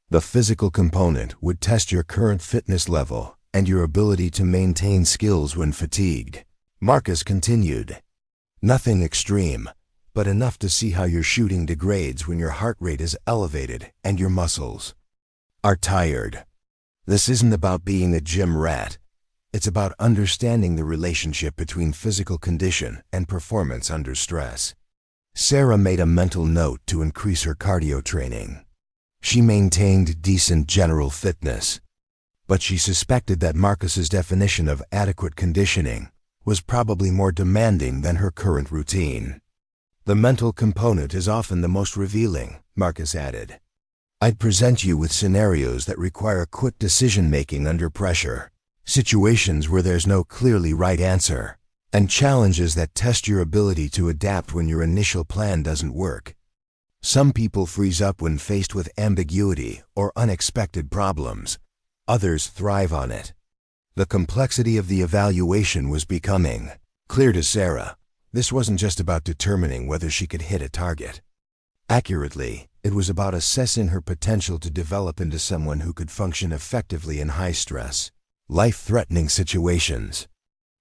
A: The physical component would test your current fitness level and your ability to maintain skills when fatigued. Marcus continued. Nothing extreme, but enough to see how your shooting degrades when your heart rate is elevated and your muscles are tired. This isn't about being a gym rat. It's about understanding the relationship between physical condition and performance under stress. Sarah made a mental note to increase her cardio training. She maintained decent general fitness, but she suspected that Marcus's definition of adequate conditioning was probably more demanding than her current routine. The mental component is often the most revealing, Marcus added. I'd present you with scenarios that require quick decision-making under pressure, situations where there's no clearly right answer, and challenges that test your ability to adapt when your initial plan doesn't work. Some people freeze up when faced with ambiguity or unexpected problems. Others thrive on it. The complexity of the evaluation was becoming clear to Sarah. This wasn't just about determining whether she could hit a target accurately. It was about assessing her potential to develop into someone who could function effectively in high-stress, life-threatening situations.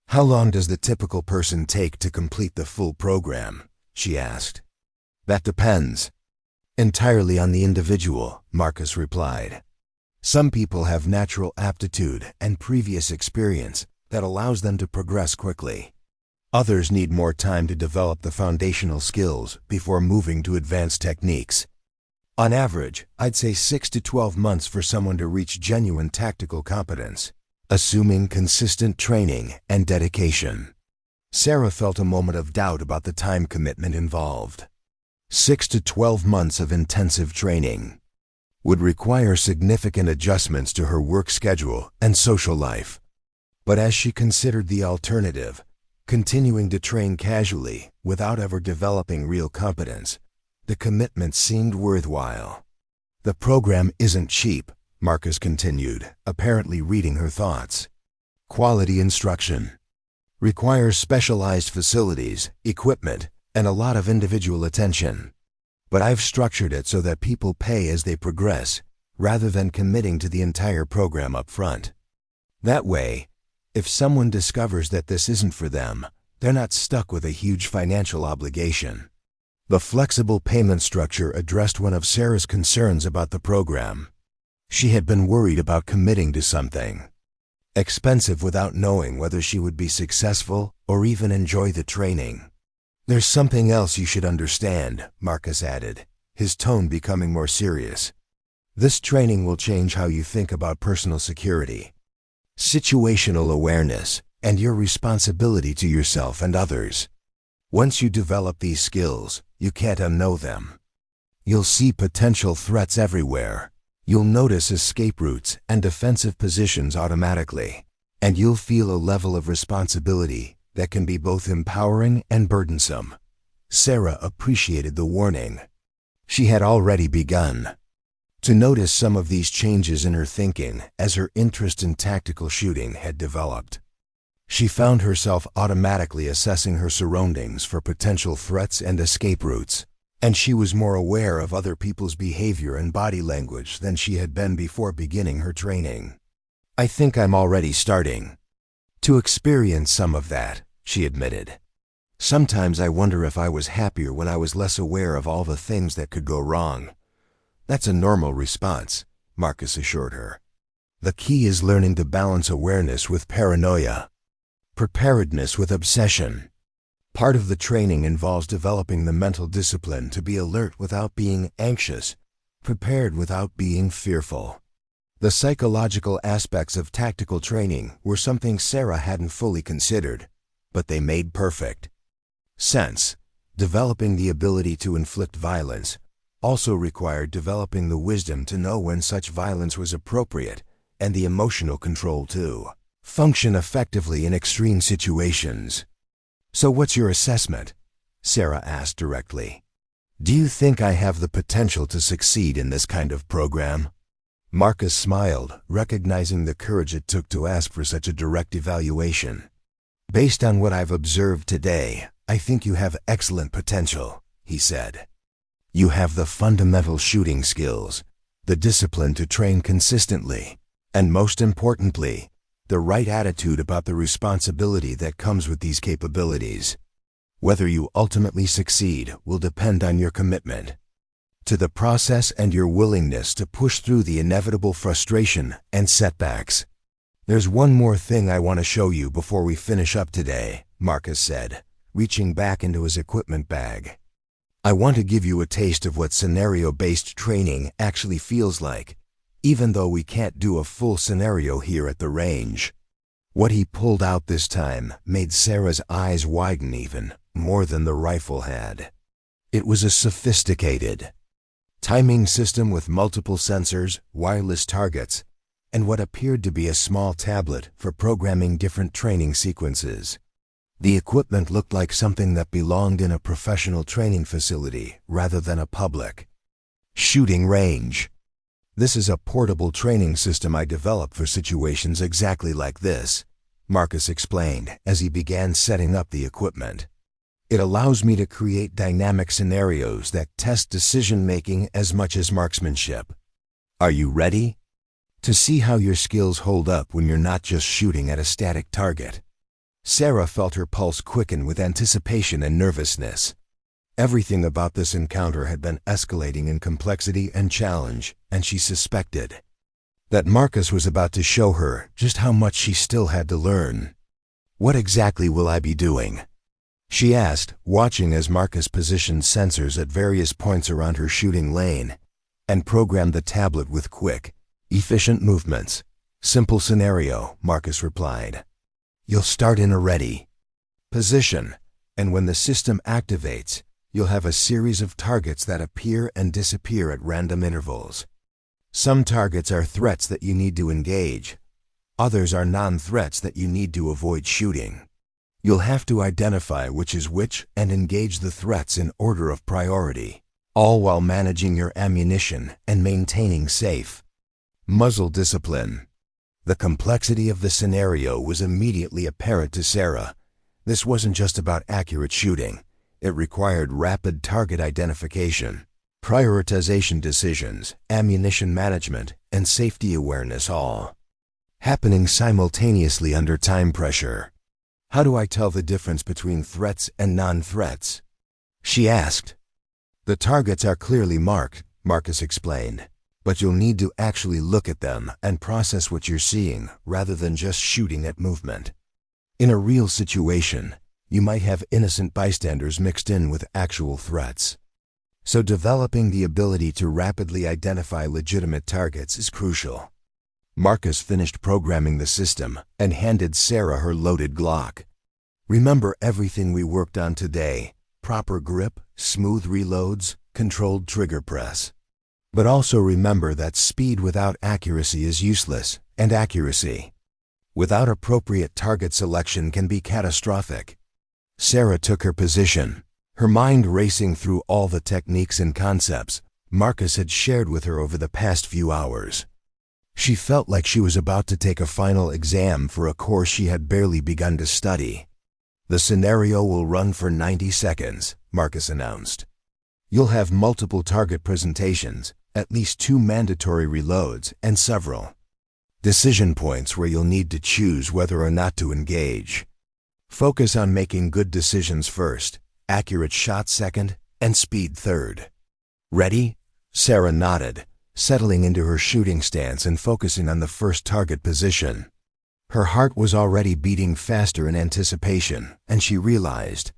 A: How long does the typical person take to complete the full program? She asked. That depends entirely on the individual, Marcus replied. Some people have natural aptitude and previous experience that allows them to progress quickly. Others need more time to develop the foundational skills before moving to advanced techniques. On average, I'd say 6 to 12 months for someone to reach genuine tactical competence, assuming consistent training and dedication. Sarah felt a moment of doubt about the time commitment involved. 6 to 12 months of intensive training would require significant adjustments to her work schedule and social life. But as she considered the alternative, continuing to train casually without ever developing real competence, The commitment seemed worthwhile. The program isn't cheap, Marcus continued, apparently reading her thoughts. Quality instruction. Requires specialized facilities, equipment, and a lot of individual attention. But I've structured it so that people pay as they progress, rather than committing to the entire program up front. That way, if someone discovers that this isn't for them, they're not stuck with a huge financial obligation. The flexible payment structure addressed one of Sarah's concerns about the program. She had been worried about committing to something expensive without knowing whether she would be successful or even enjoy the training. There's something else you should understand, Marcus added, his tone becoming more serious. This training will change how you think about personal security, situational awareness, and your responsibility to yourself and others. Once you develop these skills, you can't unknow them. You'll see potential threats everywhere. You'll notice escape routes and defensive positions automatically, and you'll feel a level of responsibility that can be both empowering and burdensome. Sarah appreciated the warning. She had already begun to notice some of these changes in her thinking as her interest in tactical shooting had developed. She found herself automatically assessing her surroundings for potential threats and escape routes, and she was more aware of other people's behavior and body language than she had been before beginning her training. I think I'm already starting to experience some of that, she admitted. Sometimes I wonder if I was happier when I was less aware of all the things that could go wrong. That's a normal response, Marcus assured her. The key is learning to balance awareness with paranoia, preparedness with obsession. Part of the training involves developing the mental discipline to be alert without being anxious, prepared without being fearful. The psychological aspects of tactical training were something Sarah hadn't fully considered, but they made perfect sense. Developing the ability to inflict violence also required developing the wisdom to know when such violence was appropriate, and the emotional control to function effectively in extreme situations. So what's your assessment? Sarah asked directly. Do you think I have the potential to succeed in this kind of program? Marcus smiled, recognizing the courage it took to ask for such a direct evaluation. Based on what I've observed today, I think you have excellent potential, he said. You have the fundamental shooting skills, the discipline to train consistently, and most importantly, the right attitude about the responsibility that comes with these capabilities. Whether you ultimately succeed will depend on your commitment to the process and your willingness to push through the inevitable frustration and setbacks. There's one more thing I want to show you before we finish up today, Marcus said, reaching back into his equipment bag. I want to give you a taste of what scenario-based training actually feels like, even though we can't do a full scenario here at the range. What he pulled out this time made Sarah's eyes widen even more than the rifle had. It was a sophisticated timing system with multiple sensors, wireless targets, and what appeared to be a small tablet for programming different training sequences. The equipment looked like something that belonged in a professional training facility rather than a public shooting range. This is a portable training system I developed for situations exactly like this, Marcus explained as he began setting up the equipment. It allows me to create dynamic scenarios that test decision-making as much as marksmanship. Are you ready to see how your skills hold up when you're not just shooting at a static target? Sarah felt her pulse quicken with anticipation and nervousness. Everything about this encounter had been escalating in complexity and challenge, and she suspected that Marcus was about to show her just how much she still had to learn. What exactly will I be doing? She asked, watching as Marcus positioned sensors at various points around her shooting lane and programmed the tablet with quick, efficient movements. Simple scenario, Marcus replied. You'll start in a ready position, and when the system activates, you'll have a series of targets that appear and disappear at random intervals. Some targets are threats that you need to engage. Others are non-threats that you need to avoid shooting. You'll have to identify which is which and engage the threats in order of priority. all while managing your ammunition and maintaining safe muzzle discipline. The complexity of the scenario was immediately apparent to Sarah. This wasn't just about accurate shooting. It required rapid target identification, prioritization decisions, ammunition management, and safety awareness, all happening simultaneously under time pressure. "How do I tell the difference between threats and non-threats?" she asked. "The targets are clearly marked," Marcus explained, "but you'll need to actually look at them and process what you're seeing rather than just shooting at movement. In a real situation, you might have innocent bystanders mixed in with actual threats. So developing the ability to rapidly identify legitimate targets is crucial." Marcus finished programming the system and handed Sarah her loaded Glock. "Remember everything we worked on today: proper grip, smooth reloads, controlled trigger press. But also remember that speed without accuracy is useless, and accuracy without appropriate target selection can be catastrophic." Sarah took her position, her mind racing through all the techniques and concepts Marcus had shared with her over the past few hours. She felt like she was about to take a final exam for a course she had barely begun to study. "The scenario will run for 90 seconds, Marcus announced. "You'll have multiple target presentations, at least 2 mandatory reloads, and several decision points where you'll need to choose whether or not to engage. Focus on making good decisions first, accurate shots second, and speed third. Ready?" Sarah nodded, settling into her shooting stance and focusing on the first target position. Her heart was already beating faster in anticipation, and she realized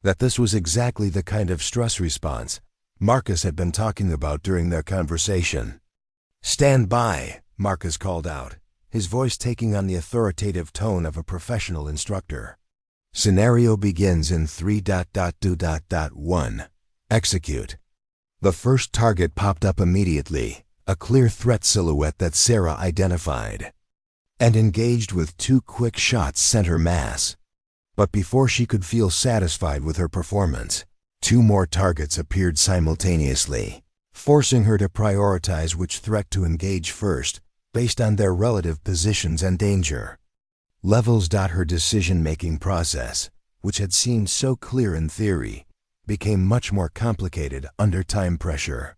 A: that this was exactly the kind of stress response Marcus had been talking about during their conversation. "Stand by," Marcus called out, his voice taking on the authoritative tone of a professional instructor. "Scenario begins in 3.2.1. Execute." The first target popped up immediately, a clear threat silhouette that Sarah identified and engaged with 2 quick shots center mass. But before she could feel satisfied with her performance, 2 more targets appeared simultaneously, forcing her to prioritize which threat to engage first based on their relative positions and danger levels. Her decision-making process, which had seemed so clear in theory, became much more complicated under time pressure.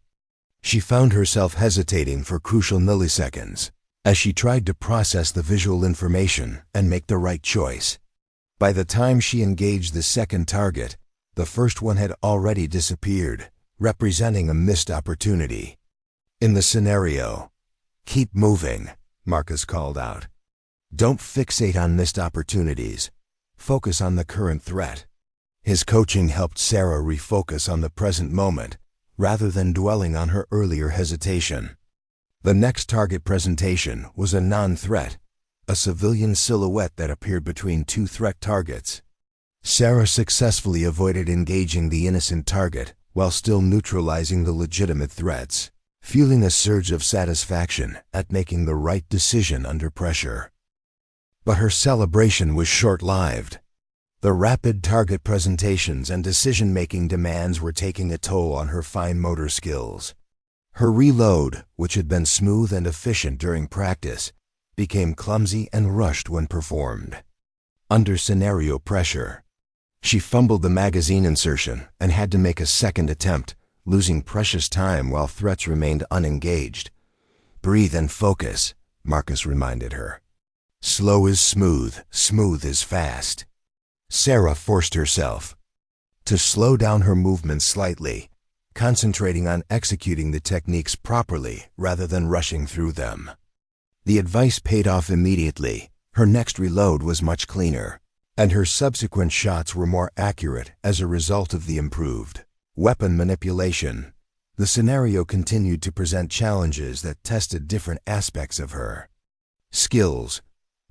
A: She found herself hesitating for crucial milliseconds as she tried to process the visual information and make the right choice. By the time she engaged the second target, the first one had already disappeared, representing a missed opportunity. In the scenario, "Keep moving," Marcus called out. "Don't fixate on missed opportunities. Focus on the current threat." His coaching helped Sarah refocus on the present moment, rather than dwelling on her earlier hesitation. The next target presentation was a non-threat, a civilian silhouette that appeared between 2 threat targets. Sarah successfully avoided engaging the innocent target while still neutralizing the legitimate threats, feeling a surge of satisfaction at making the right decision under pressure. But her celebration was short-lived. The rapid target presentations and decision-making demands were taking a toll on her fine motor skills. Her reload, which had been smooth and efficient during practice, became clumsy and rushed when performed. Under scenario pressure, she fumbled the magazine insertion and had to make a second attempt, losing precious time while threats remained unengaged. "Breathe and focus," Marcus reminded her. "Slow is smooth, smooth is fast." Sarah forced herself to slow down her movements slightly, concentrating on executing the techniques properly rather than rushing through them. The advice paid off immediately. Her next reload was much cleaner, and her subsequent shots were more accurate as a result of the improved weapon manipulation. The scenario continued to present challenges that tested different aspects of her skills.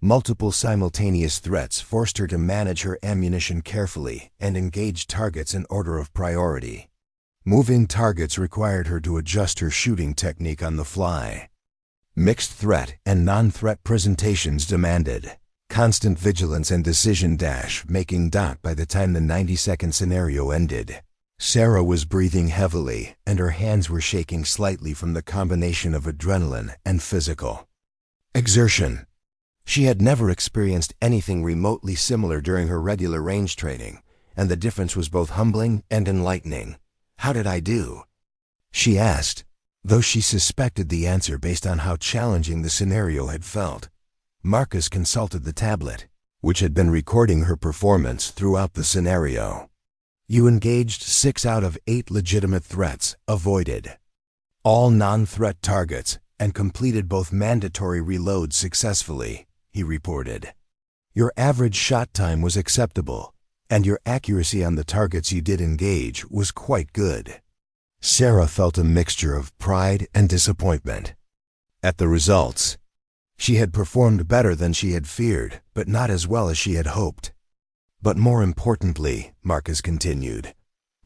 A: Multiple simultaneous threats forced her to manage her ammunition carefully and engage targets in order of priority. Moving targets required her to adjust her shooting technique on the fly. Mixed threat and non-threat presentations demanded constant vigilance and decision-making. By the time the 90-second scenario ended, Sarah was breathing heavily, and her hands were shaking slightly from the combination of adrenaline and physical exertion. She had never experienced anything remotely similar during her regular range training, and the difference was both humbling and enlightening. "How did I do?" she asked, though she suspected the answer based on how challenging the scenario had felt. Marcus consulted the tablet, which had been recording her performance throughout the scenario. "You engaged 6 out of 8 legitimate threats, avoided all non-threat targets, and completed both mandatory reloads successfully," he reported. "Your average shot time was acceptable, and your accuracy on the targets you did engage was quite good." Sarah felt a mixture of pride and disappointment at the results. She had performed better than she had feared, but not as well as she had hoped. "But more importantly," Marcus continued,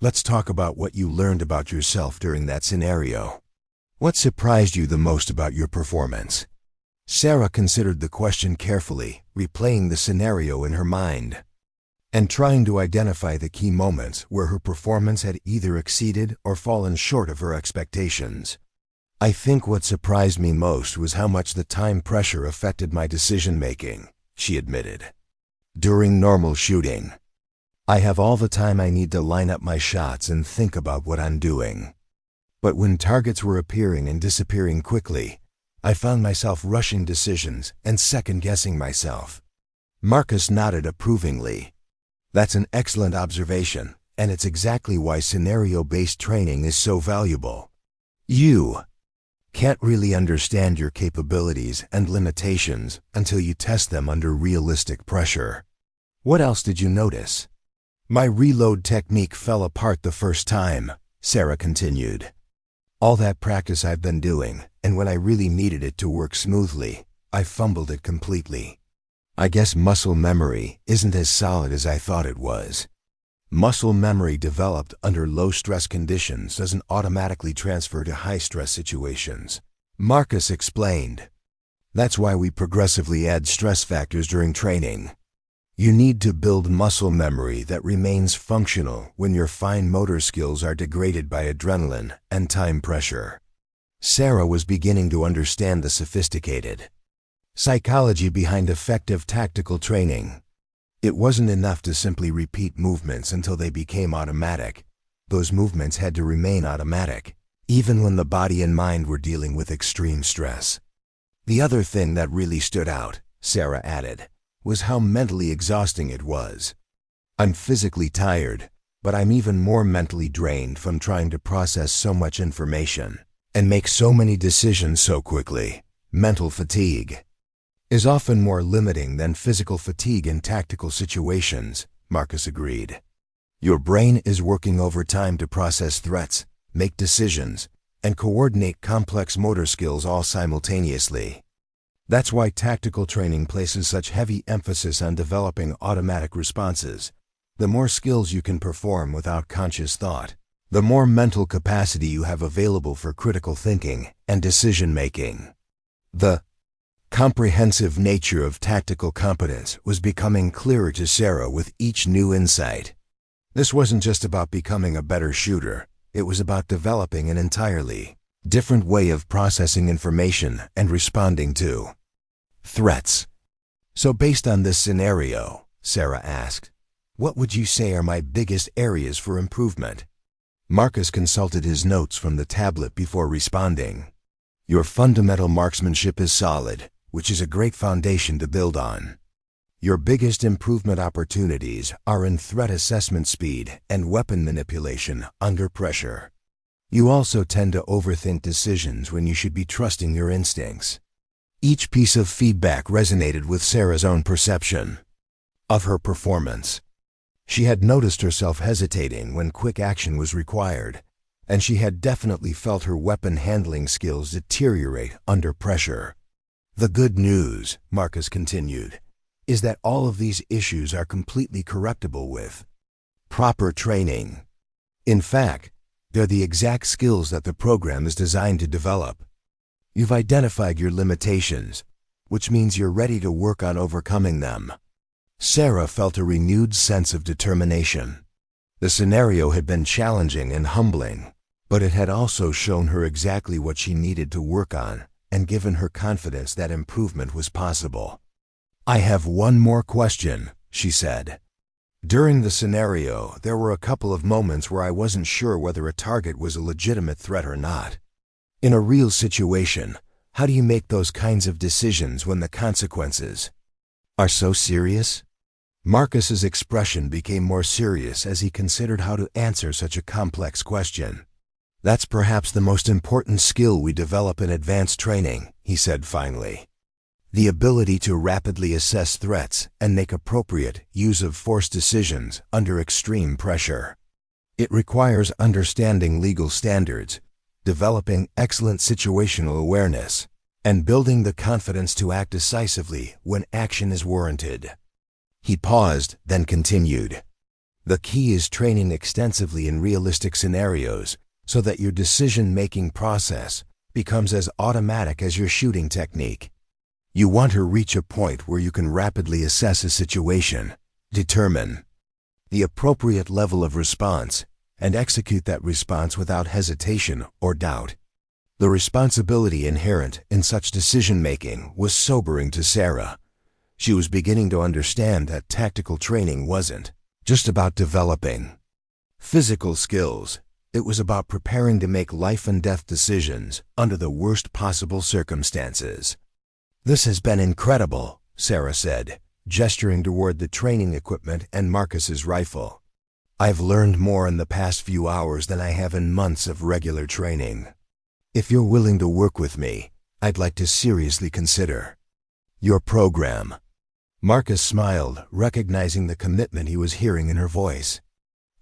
A: "let's talk about what you learned about yourself during that scenario. What surprised you the most about your performance?" Sarah considered the question carefully, replaying the scenario in her mind, and trying to identify the key moments where her performance had either exceeded or fallen short of her expectations. "I think what surprised me most was how much the time pressure affected my decision-making," she admitted. "During normal shooting, I have all the time I need to line up my shots and think about what I'm doing. But when targets were appearing and disappearing quickly, I found myself rushing decisions and second-guessing myself." Marcus nodded approvingly. "That's an excellent observation, and it's exactly why scenario-based training is so valuable. You can't really understand your capabilities and limitations until you test them under realistic pressure." "What else did you notice?" "My reload technique fell apart the first time," Sarah continued. "All that practice I've been doing, and when I really needed it to work smoothly, I fumbled it completely. I guess muscle memory isn't as solid as I thought it was." Muscle memory developed under low-stress conditions doesn't automatically transfer to high-stress situations, Marcus explained. "That's why we progressively add stress factors during training. You need to build muscle memory that remains functional when your fine motor skills are degraded by adrenaline and time pressure." Sarah was beginning to understand the sophisticated psychology behind effective tactical training. It wasn't enough to simply repeat movements until they became automatic. Those movements had to remain automatic, even when the body and mind were dealing with extreme stress. "The other thing that really stood out," Sarah added, "was how mentally exhausting it was. I'm physically tired, but I'm even more mentally drained from trying to process so much information and make so many decisions so quickly. Mental fatigue is often more limiting than physical fatigue in tactical situations," Marcus agreed. "Your brain is working overtime to process threats, make decisions, and coordinate complex motor skills all simultaneously. That's why tactical training places such heavy emphasis on developing automatic responses. The more skills you can perform without conscious thought, the more mental capacity you have available for critical thinking and decision-making." The comprehensive nature of tactical competence was becoming clearer to Sarah with each new insight. This wasn't just about becoming a better shooter, it was about developing an entirely different way of processing information and responding to threats. "So based on this scenario," Sarah asked, "what would you say are my biggest areas for improvement?" Marcus consulted his notes from the tablet before responding. "Your fundamental marksmanship is solid, which is a great foundation to build on. Your biggest improvement opportunities are in threat assessment speed and weapon manipulation under pressure. You also tend to overthink decisions when you should be trusting your instincts." Each piece of feedback resonated with Sarah's own perception of her performance. She had noticed herself hesitating when quick action was required, and she had definitely felt her weapon handling skills deteriorate under pressure. "The good news," Marcus continued, "is that all of these issues are completely correctable with proper training. In fact, they're the exact skills that the program is designed to develop. You've identified your limitations, which means you're ready to work on overcoming them." Sarah felt a renewed sense of determination. The scenario had been challenging and humbling, but it had also shown her exactly what she needed to work on and given her confidence that improvement was possible. "I have one more question," she said. During the scenario, there were a couple of moments where I wasn't sure whether a target was a legitimate threat or not. In a real situation, how do you make those kinds of decisions when the consequences are so serious? Marcus's expression became more serious as he considered how to answer such a complex question. "That's perhaps the most important skill we develop in advanced training," he said finally. "The ability to rapidly assess threats and make appropriate use-of-force decisions under extreme pressure. It requires understanding legal standards, developing excellent situational awareness, and building the confidence to act decisively when action is warranted." He paused, then continued. "The key is training extensively in realistic scenarios so that your decision-making process becomes as automatic as your shooting technique. You want to reach a point where you can rapidly assess a situation, determine the appropriate level of response, and execute that response without hesitation or doubt." The responsibility inherent in such decision-making was sobering to Sarah. She was beginning to understand that tactical training wasn't just about developing physical skills. It was about preparing to make life-and-death decisions under the worst possible circumstances. "This has been incredible," Sarah said, gesturing toward the training equipment and Marcus's rifle. "I've learned more in the past few hours than I have in months of regular training. If you're willing to work with me, I'd like to seriously consider your program." Marcus smiled, recognizing the commitment he was hearing in her voice.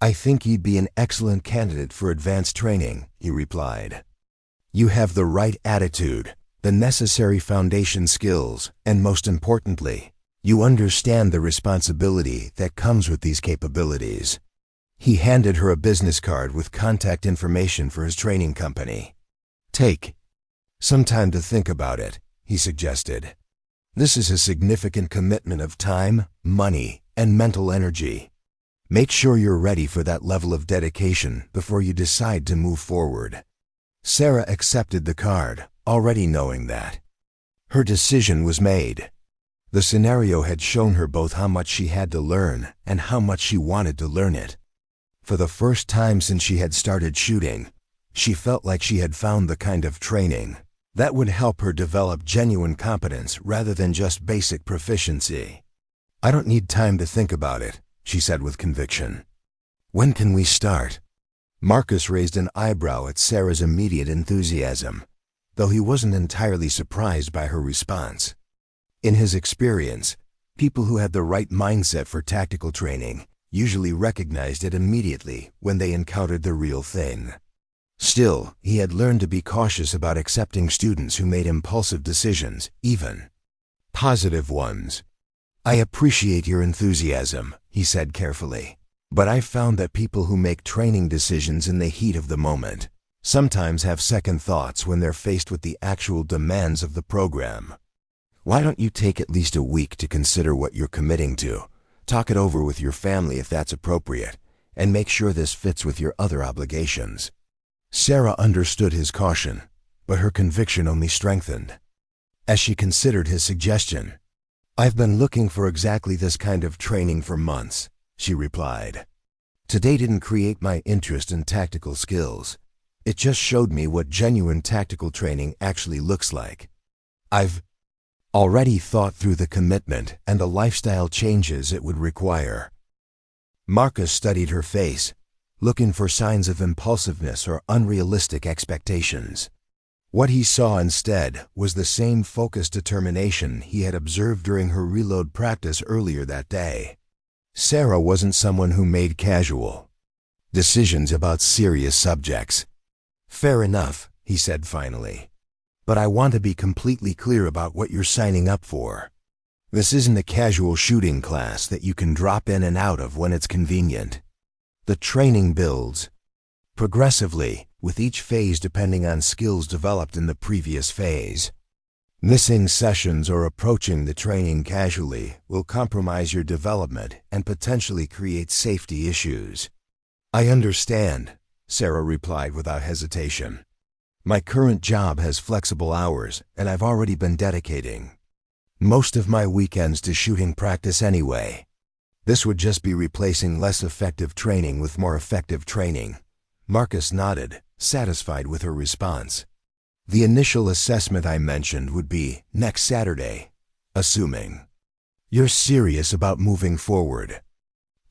A: "I think you'd be an excellent candidate for advanced training," he replied. "You have the right attitude, the necessary foundation skills, and most importantly, you understand the responsibility that comes with these capabilities." He handed her a business card with contact information for his training company. "Take some time to think about it," he suggested. "This is a significant commitment of time, money, and mental energy. Make sure you're ready for that level of dedication before you decide to move forward." Sarah accepted the card, already knowing that her decision was made. The scenario had shown her both how much she had to learn and how much she wanted to learn it. For the first time since she had started shooting, she felt like she had found the kind of training that would help her develop genuine competence rather than just basic proficiency. "I don't need time to think about it," she said with conviction. "When can we start?" Marcus raised an eyebrow at Sarah's immediate enthusiasm, though he wasn't entirely surprised by her response. In his experience, people who had the right mindset for tactical training usually recognized it immediately when they encountered the real thing. Still, he had learned to be cautious about accepting students who made impulsive decisions, even positive ones. "I appreciate your enthusiasm," he said carefully, "but I've found that people who make training decisions in the heat of the moment sometimes have second thoughts when they're faced with the actual demands of the program. Why don't you take at least a week to consider what you're committing to, talk it over with your family if that's appropriate, and make sure this fits with your other obligations?" Sarah understood his caution, but her conviction only strengthened as she considered his suggestion. "I've been looking for exactly this kind of training for months," she replied. "Today didn't create my interest in tactical skills. It just showed me what genuine tactical training actually looks like. I've already thought through the commitment and the lifestyle changes it would require." Marcus studied her face, looking for signs of impulsiveness or unrealistic expectations. What he saw instead was the same focused determination he had observed during her reload practice earlier that day. Sarah wasn't someone who made casual decisions about serious subjects. "Fair enough," he said finally. "But I want to be completely clear about what you're signing up for. This isn't a casual shooting class that you can drop in and out of when it's convenient. The training builds progressively, with each phase depending on skills developed in the previous phase. Missing sessions or approaching the training casually will compromise your development and potentially create safety issues. I understand, Sarah replied without hesitation. My current job has flexible hours, and I've already been dedicating most of my weekends to shooting practice anyway. This would just be replacing less effective training with more effective training. Marcus nodded, satisfied with her response. The initial assessment I mentioned would be next Saturday, assuming you're serious about moving forward.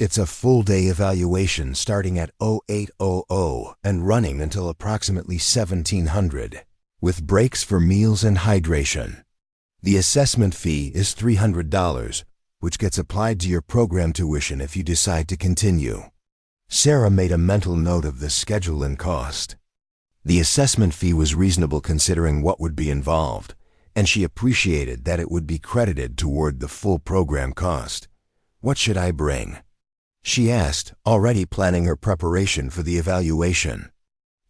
A: It's a full-day evaluation starting at 0800 and running until approximately 1700, with breaks for meals and hydration. The assessment fee is $300, which gets applied to your program tuition if you decide to continue. Sarah made a mental note of the schedule and cost. The assessment fee was reasonable considering what would be involved, and she appreciated that it would be credited toward the full program cost. What should I bring? She asked, already planning her preparation for the evaluation.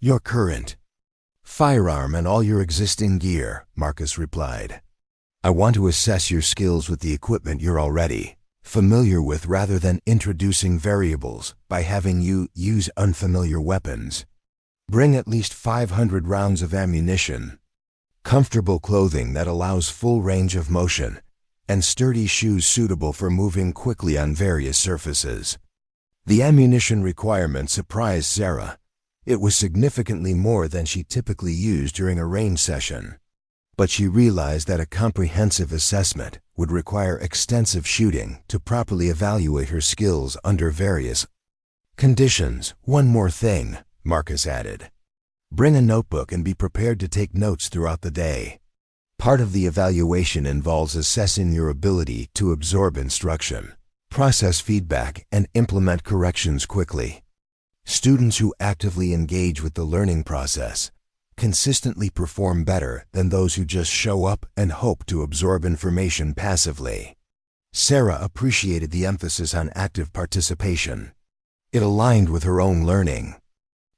A: Your current firearm and all your existing gear, Marcus replied. I want to assess your skills with the equipment you're already familiar with rather than introducing variables by having you use unfamiliar weapons. Bring at least 500 rounds of ammunition, comfortable clothing that allows full range of motion, and sturdy shoes suitable for moving quickly on various surfaces. The ammunition requirement surprised Sarah. It was significantly more than she typically used during a range session. But she realized that a comprehensive assessment would require extensive shooting to properly evaluate her skills under various conditions. One more thing, Marcus added. Bring a notebook and be prepared to take notes throughout the day. Part of the evaluation involves assessing your ability to absorb instruction, process feedback, and implement corrections quickly. Students who actively engage with the learning process consistently perform better than those who just show up and hope to absorb information passively. Sarah appreciated the emphasis on active participation. It aligned with her own learning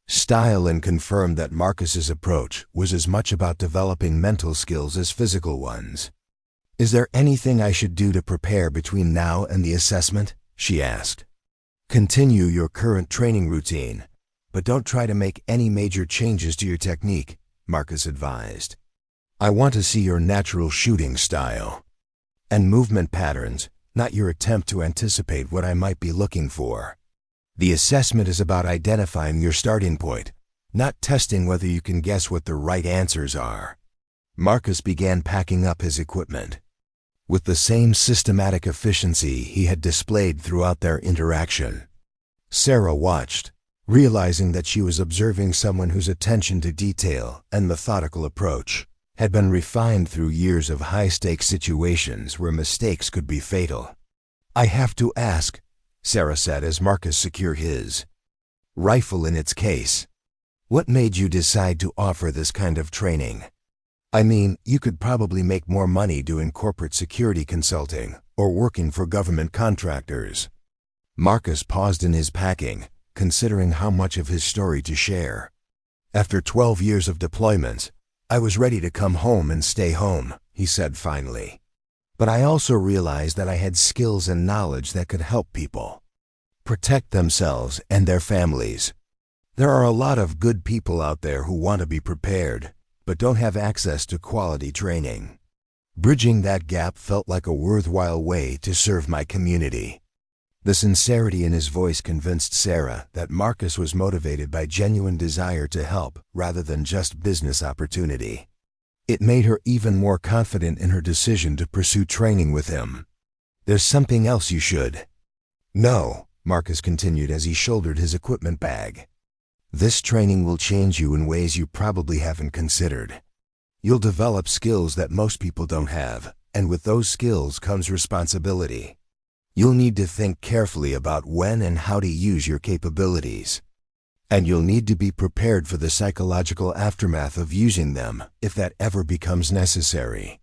A: style and confirmed that Marcus's approach was as much about developing mental skills as physical ones. Is there anything I should do to prepare between now and the assessment? She asked. Continue your current training routine, but don't try to make any major changes to your technique, Marcus advised. I want to see your natural shooting style and movement patterns, not your attempt to anticipate what I might be looking for. The assessment is about identifying your starting point, not testing whether you can guess what the right answers are. Marcus began packing up his equipment with the same systematic efficiency he had displayed throughout their interaction. Sarah watched, realizing that she was observing someone whose attention to detail and methodical approach had been refined through years of high-stakes situations where mistakes could be fatal. I have to ask, Sarah said as Marcus secured his rifle in its case. What made you decide to offer this kind of training? I mean, you could probably make more money doing corporate security consulting or working for government contractors. Marcus paused in his packing, considering how much of his story to share. After 12 years of deployments, I was ready to come home and stay home, he said finally. But I also realized that I had skills and knowledge that could help people protect themselves and their families. There are a lot of good people out there who want to be prepared, but don't have access to quality training. Bridging that gap felt like a worthwhile way to serve my community. The sincerity in his voice convinced Sarah that Marcus was motivated by genuine desire to help rather than just business opportunity. It made her even more confident in her decision to pursue training with him. There's something else you should know, Marcus continued as he shouldered his equipment bag. This training will change you in ways you probably haven't considered. You'll develop skills that most people don't have, and with those skills comes responsibility. You'll need to think carefully about when and how to use your capabilities. And you'll need to be prepared for the psychological aftermath of using them if that ever becomes necessary.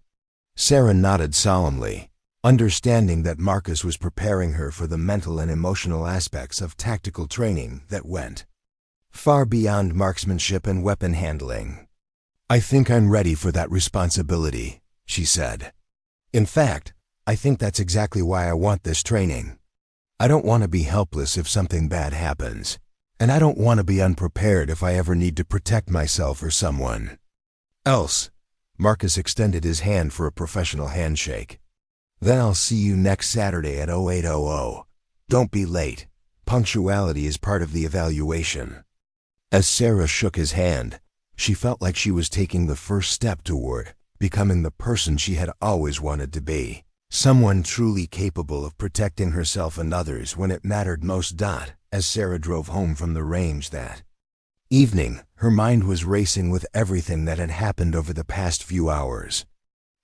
A: Sarah nodded solemnly, understanding that Marcus was preparing her for the mental and emotional aspects of tactical training that went far beyond marksmanship and weapon handling. I think I'm ready for that responsibility, she said. In fact, I think that's exactly why I want this training. I don't want to be helpless if something bad happens. And I don't want to be unprepared if I ever need to protect myself or someone else. Marcus extended his hand for a professional handshake. Then I'll see you next Saturday at 0800. Don't be late. Punctuality is part of the evaluation. As Sarah shook his hand, she felt like she was taking the first step toward becoming the person she had always wanted to be. Someone truly capable of protecting herself and others when it mattered most. As Sarah drove home from the range that evening, her mind was racing with everything that had happened over the past few hours.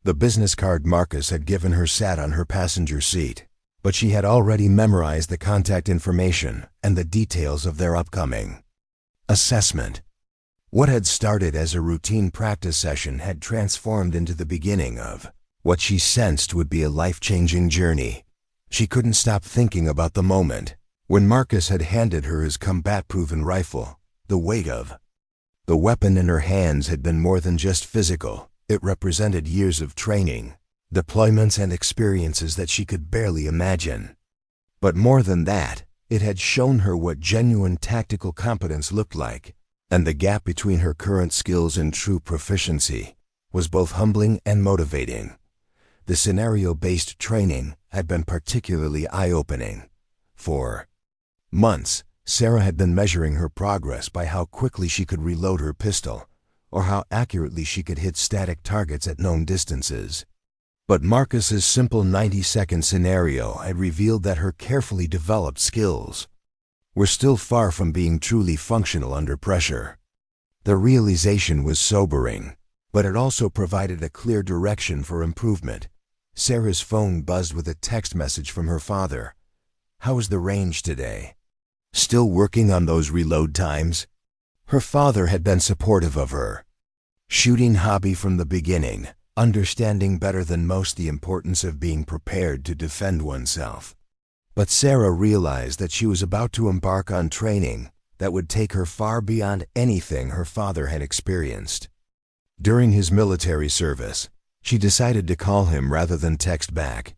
A: The business card Marcus had given her sat on her passenger seat, but she had already memorized the contact information and the details of their upcoming assessment. What had started as a routine practice session had transformed into the beginning of what she sensed would be a life-changing journey. She couldn't stop thinking about the moment when Marcus had handed her his combat-proven rifle. The weight of the weapon in her hands had been more than just physical. It represented years of training, deployments, and experiences that she could barely imagine. But more than that, it had shown her what genuine tactical competence looked like, and the gap between her current skills and true proficiency was both humbling and motivating. The scenario-based training had been particularly eye-opening. For months, Sarah had been measuring her progress by how quickly she could reload her pistol, or how accurately she could hit static targets at known distances. But Marcus's simple 90-second scenario had revealed that her carefully developed skills were still far from being truly functional under pressure. The realization was sobering, but it also provided a clear direction for improvement. Sarah's phone buzzed with a text message from her father. "How was the range today? Still working on those reload times?" Her father had been supportive of her shooting hobby from the beginning, understanding better than most the importance of being prepared to defend oneself. But Sarah realized that she was about to embark on training that would take her far beyond anything her father had experienced. During his military service, she decided to call him rather than text back.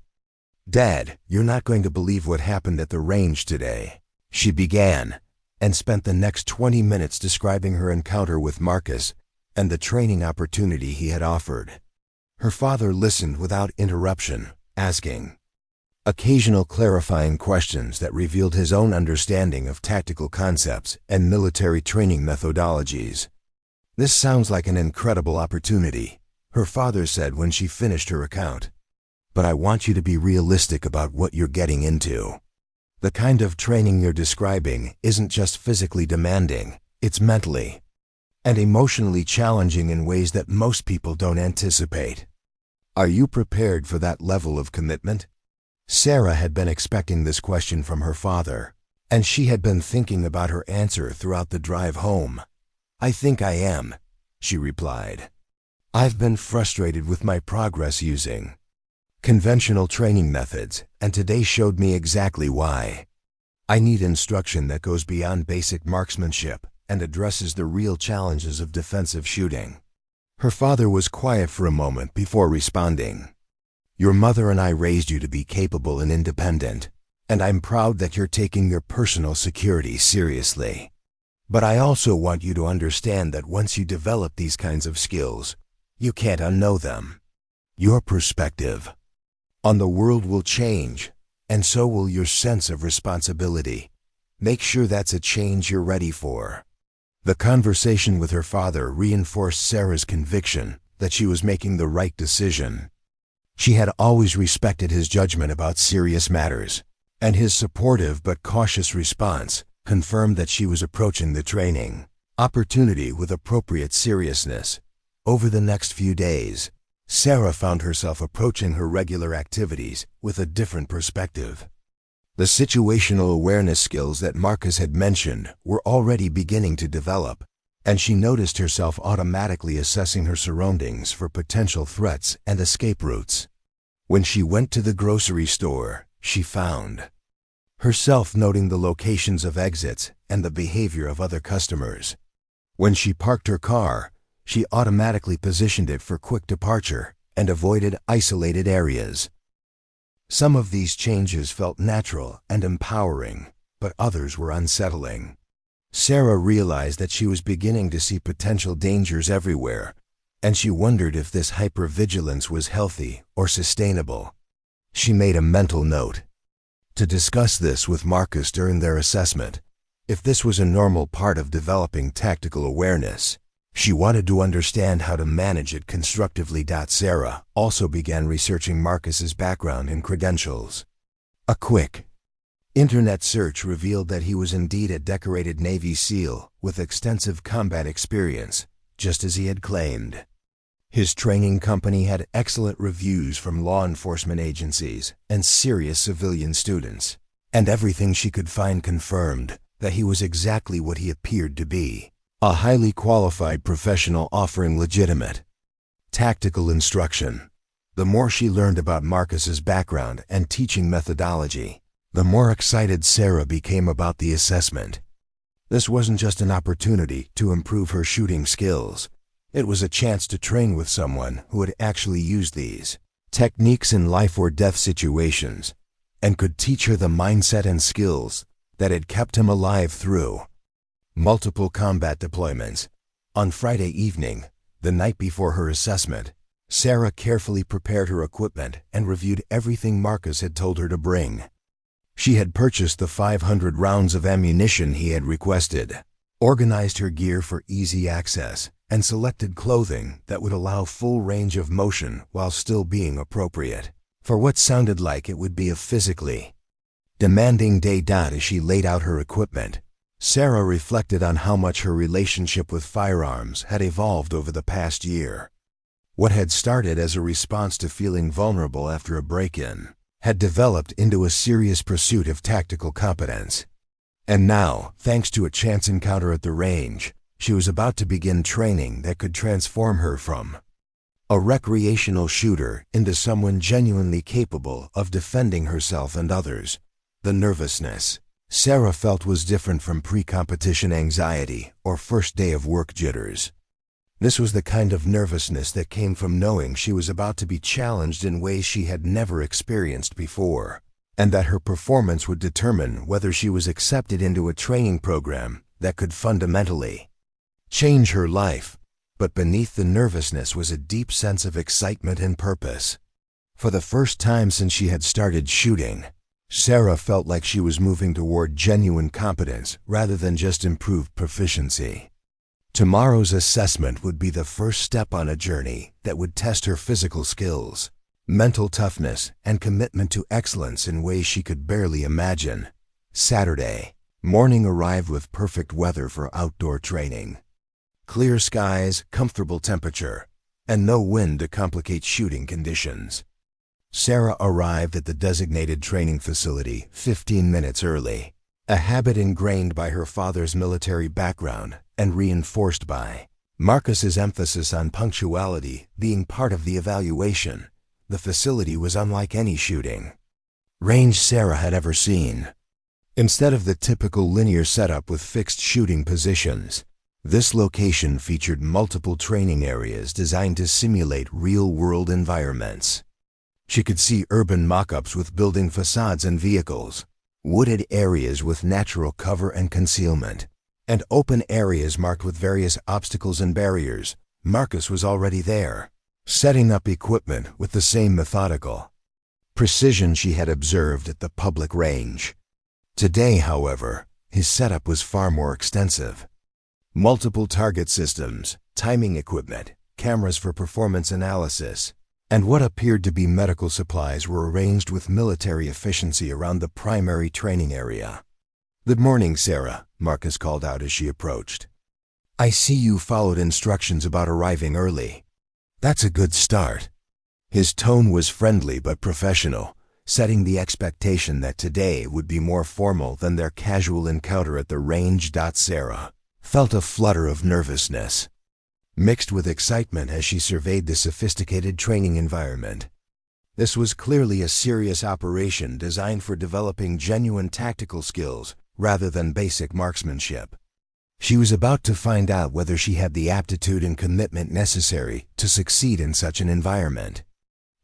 A: "Dad, you're not going to believe what happened at the range today," she began, and spent the next 20 minutes describing her encounter with Marcus and the training opportunity he had offered. Her father listened without interruption, asking occasional clarifying questions that revealed his own understanding of tactical concepts and military training methodologies. "This sounds like an incredible opportunity," her father said when she finished her account. "But I want you to be realistic about what you're getting into. The kind of training you're describing isn't just physically demanding, it's mentally and emotionally challenging in ways that most people don't anticipate. Are you prepared for that level of commitment?" Sarah had been expecting this question from her father, and she had been thinking about her answer throughout the drive home. "I think I am," she replied. "I've been frustrated with my progress using conventional training methods, and today showed me exactly why. I need instruction that goes beyond basic marksmanship and addresses the real challenges of defensive shooting." Her father was quiet for a moment before responding. "Your mother and I raised you to be capable and independent, and I'm proud that you're taking your personal security seriously. But I also want you to understand that once you develop these kinds of skills, you can't unknow them. Your perspective on the world will change, and so will your sense of responsibility. Make sure that's a change you're ready for." The conversation with her father reinforced Sarah's conviction that she was making the right decision. She had always respected his judgment about serious matters, and his supportive but cautious response confirmed that she was approaching the training opportunity with appropriate seriousness. Over the next few days, Sarah found herself approaching her regular activities with a different perspective. The situational awareness skills that Marcus had mentioned were already beginning to develop, and she noticed herself automatically assessing her surroundings for potential threats and escape routes. When she went to the grocery store, she found herself noting the locations of exits and the behavior of other customers. When she parked her car, she automatically positioned it for quick departure and avoided isolated areas. Some of these changes felt natural and empowering, but others were unsettling. Sarah realized that she was beginning to see potential dangers everywhere, and she wondered if this hypervigilance was healthy or sustainable. She made a mental note to discuss this with Marcus during their assessment. If this was a normal part of developing tactical awareness, she wanted to understand how to manage it constructively. Sarah also began researching Marcus's background and credentials. A quick internet search revealed that he was indeed a decorated Navy SEAL with extensive combat experience, just as he had claimed. His training company had excellent reviews from law enforcement agencies and serious civilian students, and everything she could find confirmed that he was exactly what he appeared to be, a highly qualified professional offering legitimate tactical instruction. The more she learned about Marcus's background and teaching methodology, the more excited Sarah became about the assessment. This wasn't just an opportunity to improve her shooting skills. It was a chance to train with someone who had actually used these techniques in life or death situations and could teach her the mindset and skills that had kept him alive through multiple combat deployments. On Friday evening, the night before her assessment, Sarah carefully prepared her equipment and reviewed everything Marcus had told her to bring. She had purchased the 500 rounds of ammunition he had requested, organized her gear for easy access, and selected clothing that would allow full range of motion while still being appropriate for what sounded like it would be a physically demanding day. As she laid out her equipment, Sarah reflected on how much her relationship with firearms had evolved over the past year. What had started as a response to feeling vulnerable after a break-in had developed into a serious pursuit of tactical competence. And now, thanks to a chance encounter at the range, she was about to begin training that could transform her from a recreational shooter into someone genuinely capable of defending herself and others. The nervousness Sarah felt was different from pre-competition anxiety or first day of work jitters. This was the kind of nervousness that came from knowing she was about to be challenged in ways she had never experienced before, and that her performance would determine whether she was accepted into a training program that could fundamentally change her life. But beneath the nervousness was a deep sense of excitement and purpose. For the first time since she had started shooting, Sarah felt like she was moving toward genuine competence rather than just improved proficiency. Tomorrow's assessment would be the first step on a journey that would test her physical skills, mental toughness, and commitment to excellence in ways she could barely imagine. Saturday morning arrived with perfect weather for outdoor training. Clear skies, comfortable temperature, and no wind to complicate shooting conditions. Sarah arrived at the designated training facility 15 minutes early, a habit ingrained by her father's military background and reinforced by Marcus's emphasis on punctuality being part of the evaluation. The facility was unlike any shooting range Sarah had ever seen. Instead of the typical linear setup with fixed shooting positions, this location featured multiple training areas designed to simulate real-world environments. She could see urban mock-ups with building facades and vehicles, wooded areas with natural cover and concealment, and open areas marked with various obstacles and barriers. Marcus was already there, setting up equipment with the same methodical precision she had observed at the public range. Today, however, his setup was far more extensive. Multiple target systems, timing equipment, cameras for performance analysis, and what appeared to be medical supplies were arranged with military efficiency around the primary training area. "Good morning, Sarah," Marcus called out as she approached. "I see you followed instructions about arriving early. That's a good start." His tone was friendly but professional, setting the expectation that today would be more formal than their casual encounter at the range. Sarah felt a flutter of nervousness, mixed with excitement as she surveyed the sophisticated training environment. This was clearly a serious operation designed for developing genuine tactical skills rather than basic marksmanship. She was about to find out whether she had the aptitude and commitment necessary to succeed in such an environment.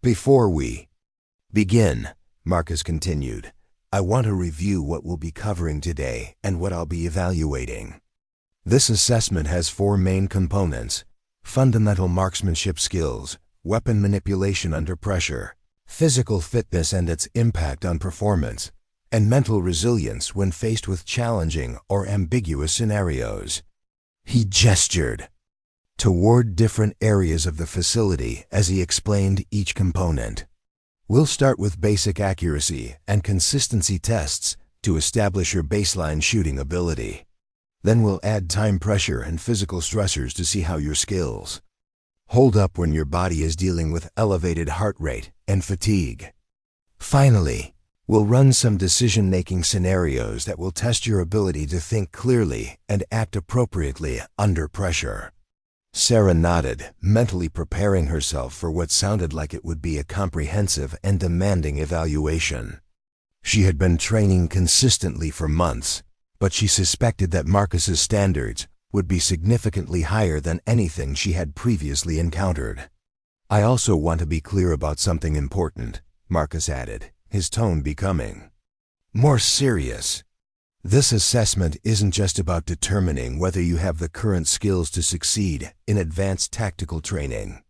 A: "Before we begin," Marcus continued, "I want to review what we'll be covering today and what I'll be evaluating." This assessment has 4 main components: fundamental marksmanship skills, weapon manipulation under pressure, physical fitness and its impact on performance, and mental resilience when faced with challenging or ambiguous scenarios. He gestured toward different areas of the facility as he explained each component. We'll start with basic accuracy and consistency tests to establish your baseline shooting ability. Then we'll add time pressure and physical stressors to see how your skills hold up when your body is dealing with elevated heart rate and fatigue. Finally, we'll run some decision-making scenarios that will test your ability to think clearly and act appropriately under pressure. Sarah nodded, mentally preparing herself for what sounded like it would be a comprehensive and demanding evaluation. She had been training consistently for months, but she suspected that Marcus's standards would be significantly higher than anything she had previously encountered. "I also want to be clear about something important," Marcus added, his tone becoming more serious. "This assessment isn't just about determining whether you have the current skills to succeed in advanced tactical training.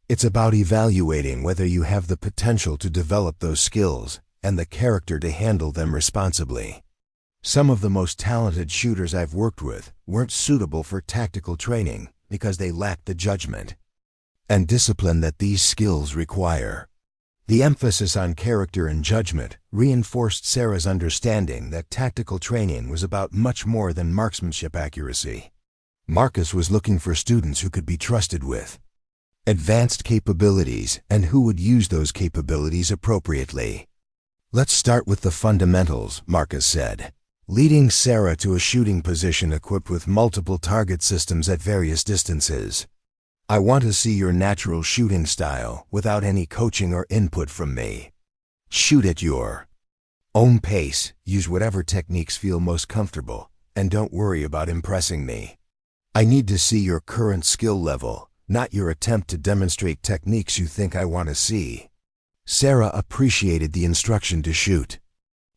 A: It's about evaluating whether you have the potential to develop those skills and the character to handle them responsibly. Some of the most talented shooters I've worked with weren't suitable for tactical training because they lacked the judgment and discipline that these skills require." The emphasis on character and judgment reinforced Sarah's understanding that tactical training was about much more than marksmanship accuracy. Marcus was looking for students who could be trusted with advanced capabilities and who would use those capabilities appropriately. "Let's start with the fundamentals," Marcus said, leading Sarah to a shooting position equipped with multiple target systems at various distances. "I want to see your natural shooting style without any coaching or input from me. Shoot at your own pace, use whatever techniques feel most comfortable, and don't worry about impressing me. I need to see your current skill level, not your attempt to demonstrate techniques you think I want to see." Sarah appreciated the instruction to shoot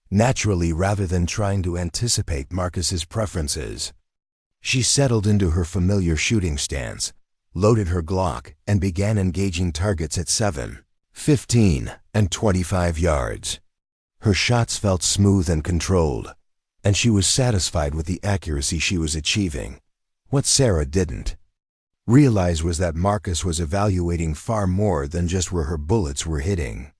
A: naturally rather than trying to anticipate Marcus's preferences. She settled into her familiar shooting stance, loaded her Glock, and began engaging targets at 7, 15, and 25 yards. Her shots felt smooth and controlled, and she was satisfied with the accuracy she was achieving. What Sarah didn't realize was that Marcus was evaluating far more than just where her bullets were hitting.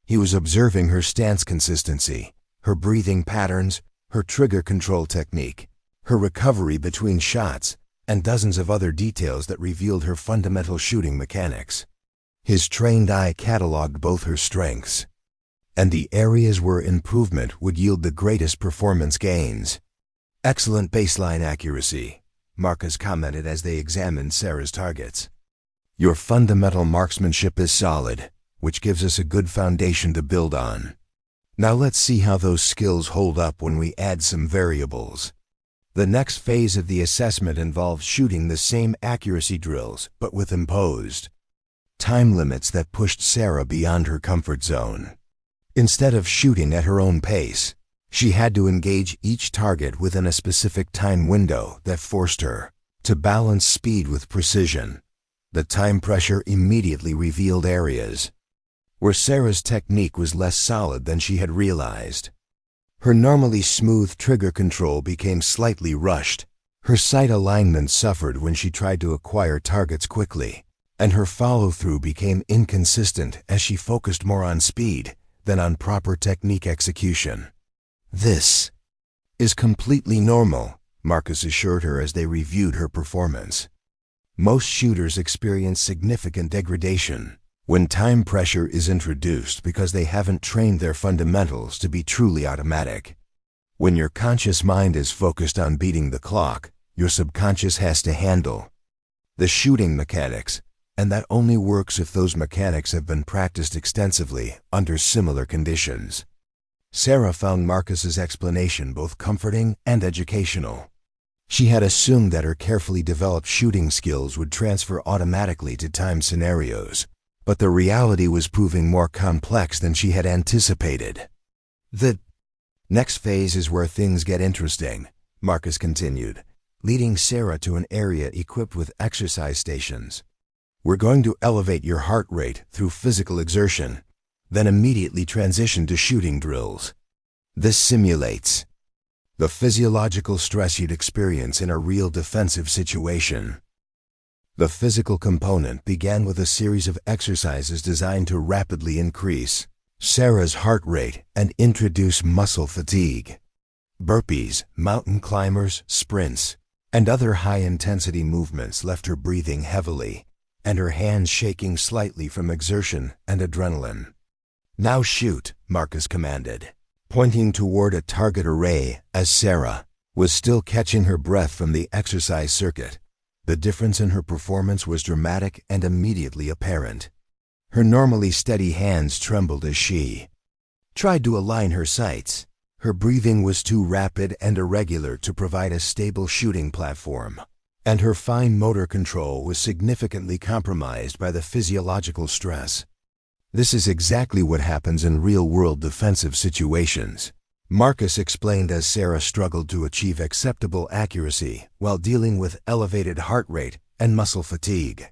A: He was observing her stance consistency, her breathing patterns, her trigger control technique, her recovery between shots, and dozens of other details that revealed her fundamental shooting mechanics. His trained eye cataloged both her strengths and the areas where improvement would yield the greatest performance gains. "Excellent baseline accuracy," Marcus commented as they examined Sarah's targets. "Your fundamental marksmanship is solid, which gives us a good foundation to build on. Now let's see how those skills hold up when we add some variables." The next phase of the assessment involved shooting the same accuracy drills, but with imposed time limits that pushed Sarah beyond her comfort zone. Instead of shooting at her own pace, she had to engage each target within a specific time window that forced her to balance speed with precision. The time pressure immediately revealed areas where Sarah's technique was less solid than she had realized. Her normally smooth trigger control became slightly rushed. Her sight alignment suffered when she tried to acquire targets quickly, and her follow-through became inconsistent as she focused more on speed than on proper technique execution. "This is completely normal," Marcus assured her as they reviewed her performance. "Most shooters experience significant degradation when time pressure is introduced because they haven't trained their fundamentals to be truly automatic. When your conscious mind is focused on beating the clock, your subconscious has to handle the shooting mechanics, and that only works if those mechanics have been practiced extensively under similar conditions." Sarah found Marcus's explanation both comforting and educational. She had assumed that her carefully developed shooting skills would transfer automatically to time scenarios, but the reality was proving more complex than she had anticipated. "The next phase is where things get interesting," Marcus continued, leading Sarah to an area equipped with exercise stations. We're going to elevate your heart rate through physical exertion, then immediately transition to shooting drills. This simulates the physiological stress you'd experience in a real defensive situation. The physical component began with a series of exercises designed to rapidly increase Sarah's heart rate and introduce muscle fatigue. Burpees, mountain climbers, sprints, and other high-intensity movements left her breathing heavily and her hands shaking slightly from exertion and adrenaline. "Now shoot," Marcus commanded, pointing toward a target array as Sarah was still catching her breath from the exercise circuit. The difference in her performance was dramatic and immediately apparent. Her normally steady hands trembled as she tried to align her sights. Her breathing was too rapid and irregular to provide a stable shooting platform, and her fine motor control was significantly compromised by the physiological stress. "This is exactly what happens in real-world defensive situations," Marcus explained as Sarah struggled to achieve acceptable accuracy while dealing with elevated heart rate and muscle fatigue.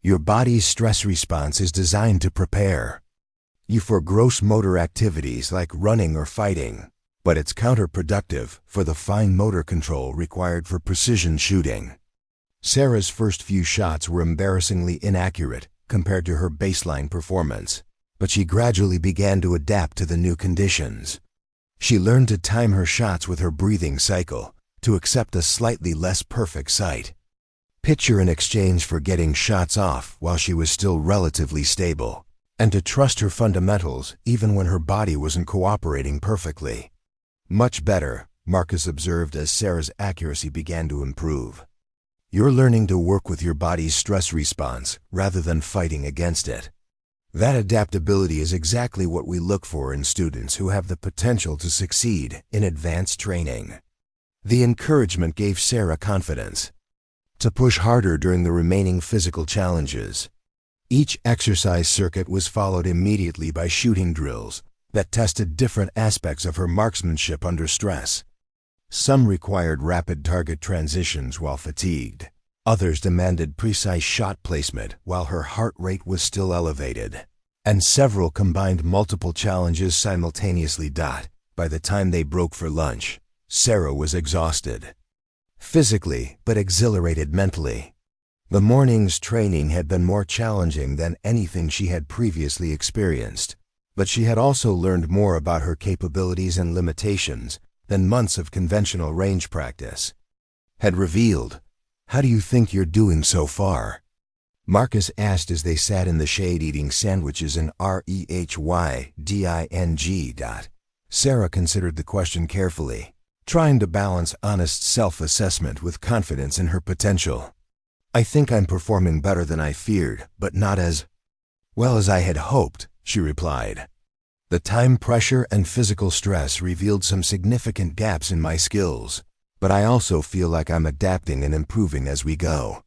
A: "Your body's stress response is designed to prepare you for gross motor activities like running or fighting, but it's counterproductive for the fine motor control required for precision shooting." Sarah's first few shots were embarrassingly inaccurate compared to her baseline performance, but she gradually began to adapt to the new conditions. She learned to time her shots with her breathing cycle, to accept a slightly less perfect sight, pitch her in exchange for getting shots off while she was still relatively stable, and to trust her fundamentals even when her body wasn't cooperating perfectly. "Much better," Marcus observed as Sarah's accuracy began to improve. "You're learning to work with your body's stress response rather than fighting against it. That adaptability is exactly what we look for in students who have the potential to succeed in advanced training." The encouragement gave Sarah confidence to push harder during the remaining physical challenges. Each exercise circuit was followed immediately by shooting drills that tested different aspects of her marksmanship under stress. Some required rapid target transitions while fatigued. Others demanded precise shot placement while her heart rate was still elevated. And several combined multiple challenges simultaneously. By the time they broke for lunch, Sarah was exhausted physically but exhilarated mentally. The morning's training had been more challenging than anything she had previously experienced, but she had also learned more about her capabilities and limitations than months of conventional range practice had revealed. "How do you think you're doing so far?" Marcus asked as they sat in the shade eating sandwiches in REHYDING. Sarah considered the question carefully, trying to balance honest self-assessment with confidence in her potential. "I think I'm performing better than I feared, but not as well as I had hoped," she replied. "The time pressure and physical stress revealed some significant gaps in my skills, but I also feel like I'm adapting and improving as we go."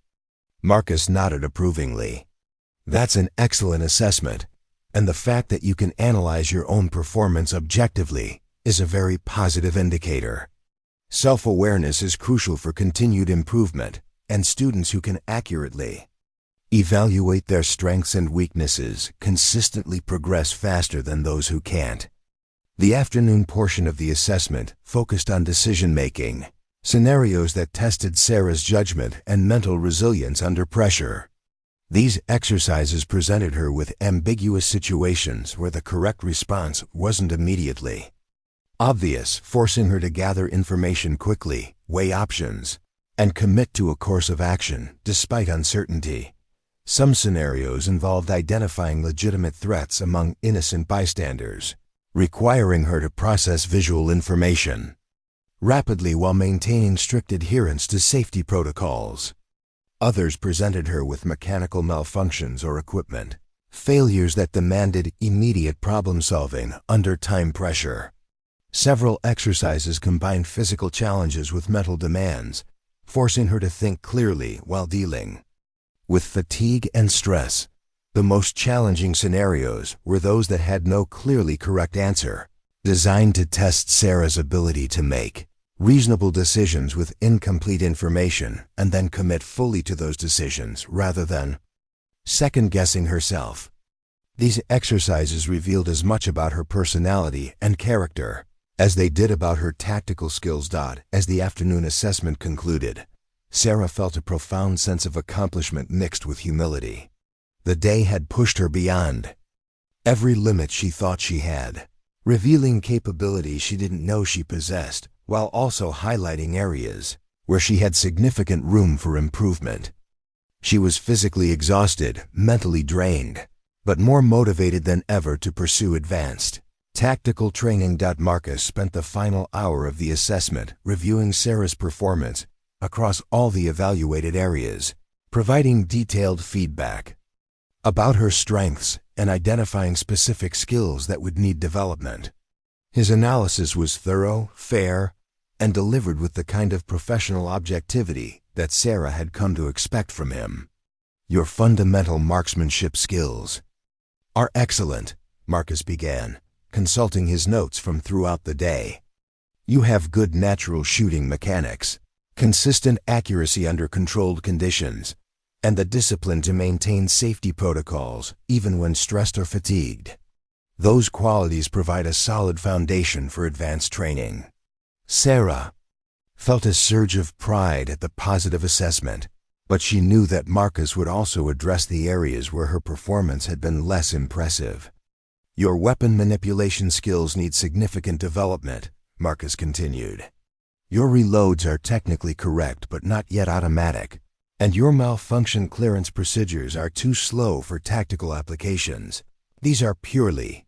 A: Marcus nodded approvingly. "That's an excellent assessment, and the fact that you can analyze your own performance objectively is a very positive indicator. Self-awareness is crucial for continued improvement, and students who can accurately evaluate their strengths and weaknesses consistently progress faster than those who can't." The afternoon portion of the assessment focused on decision-making, scenarios that tested Sarah's judgment and mental resilience under pressure. These exercises presented her with ambiguous situations where the correct response wasn't immediately obvious, forcing her to gather information quickly, weigh options, and commit to a course of action despite uncertainty. Some scenarios involved identifying legitimate threats among innocent bystanders, requiring her to process visual information rapidly while maintaining strict adherence to safety protocols. Others presented her with mechanical malfunctions or equipment failures that demanded immediate problem-solving under time pressure. Several exercises combined physical challenges with mental demands, forcing her to think clearly while dealing with fatigue and stress. The most challenging scenarios were those that had no clearly correct answer, designed to test Sarah's ability to make reasonable decisions with incomplete information, and then commit fully to those decisions rather than second-guessing herself. These exercises revealed as much about her personality and character as they did about her tactical skills. As the afternoon assessment concluded, Sarah felt a profound sense of accomplishment mixed with humility. The day had pushed her beyond every limit she thought she had, revealing capabilities she didn't know she possessed, while also highlighting areas where she had significant room for improvement. She was physically exhausted, mentally drained, but more motivated than ever to pursue advanced tactical training. Marcus spent the final hour of the assessment reviewing Sarah's performance across all the evaluated areas, providing detailed feedback about her strengths and identifying specific skills that would need development. His analysis was thorough, fair, and delivered with the kind of professional objectivity that Sarah had come to expect from him. Your fundamental marksmanship skills are excellent, Marcus began, consulting his notes from throughout the day. You have good natural shooting mechanics, consistent accuracy under controlled conditions, and the discipline to maintain safety protocols even when stressed or fatigued. Those qualities provide a solid foundation for advanced training. Sarah felt a surge of pride at the positive assessment, but she knew that Marcus would also address the areas where her performance had been less impressive. Your weapon manipulation skills need significant development, Marcus continued. Your reloads are technically correct but not yet automatic, and your malfunction clearance procedures are too slow for tactical applications. These are purely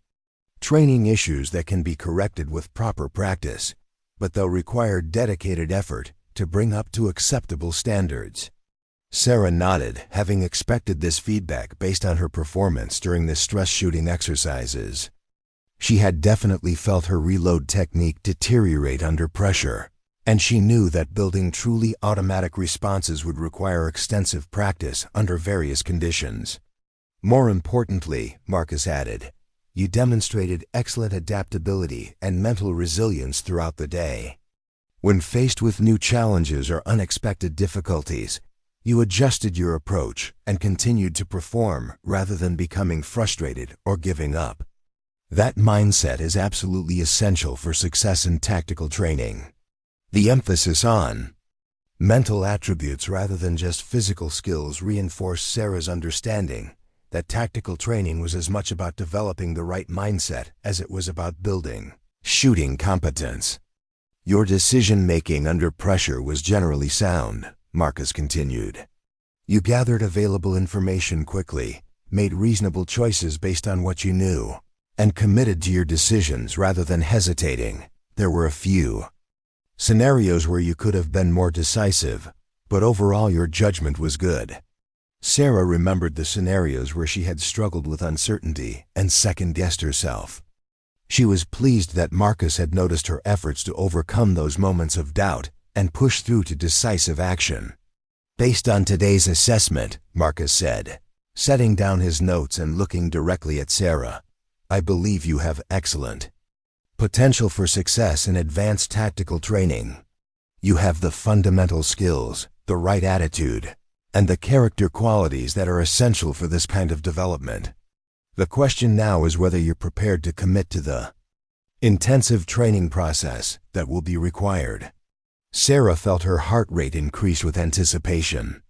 A: training issues that can be corrected with proper practice, but they'll require dedicated effort to bring up to acceptable standards. Sarah nodded, having expected this feedback based on her performance during the stress shooting exercises. She had definitely felt her reload technique deteriorate under pressure, and she knew that building truly automatic responses would require extensive practice under various conditions. More importantly, Marcus added, you demonstrated excellent adaptability and mental resilience throughout the day. When faced with new challenges or unexpected difficulties, you adjusted your approach and continued to perform rather than becoming frustrated or giving up. That mindset is absolutely essential for success in tactical training. The emphasis on mental attributes rather than just physical skills reinforced Sarah's understanding that tactical training was as much about developing the right mindset as it was about building shooting competence. Your decision-making under pressure was generally sound, Marcus continued. You gathered available information quickly, made reasonable choices based on what you knew, and committed to your decisions rather than hesitating. There were a few scenarios where you could have been more decisive, but overall your judgment was good. Sarah remembered the scenarios where she had struggled with uncertainty and second-guessed herself. She was pleased that Marcus had noticed her efforts to overcome those moments of doubt and push through to decisive action. Based on today's assessment, Marcus said, setting down his notes and looking directly at Sarah, I believe you have excellent potential for success in advanced tactical training. You have the fundamental skills, the right attitude, and the character qualities that are essential for this kind of development. The question now is whether you're prepared to commit to the intensive training process that will be required. Sarah felt her heart rate increase with anticipation.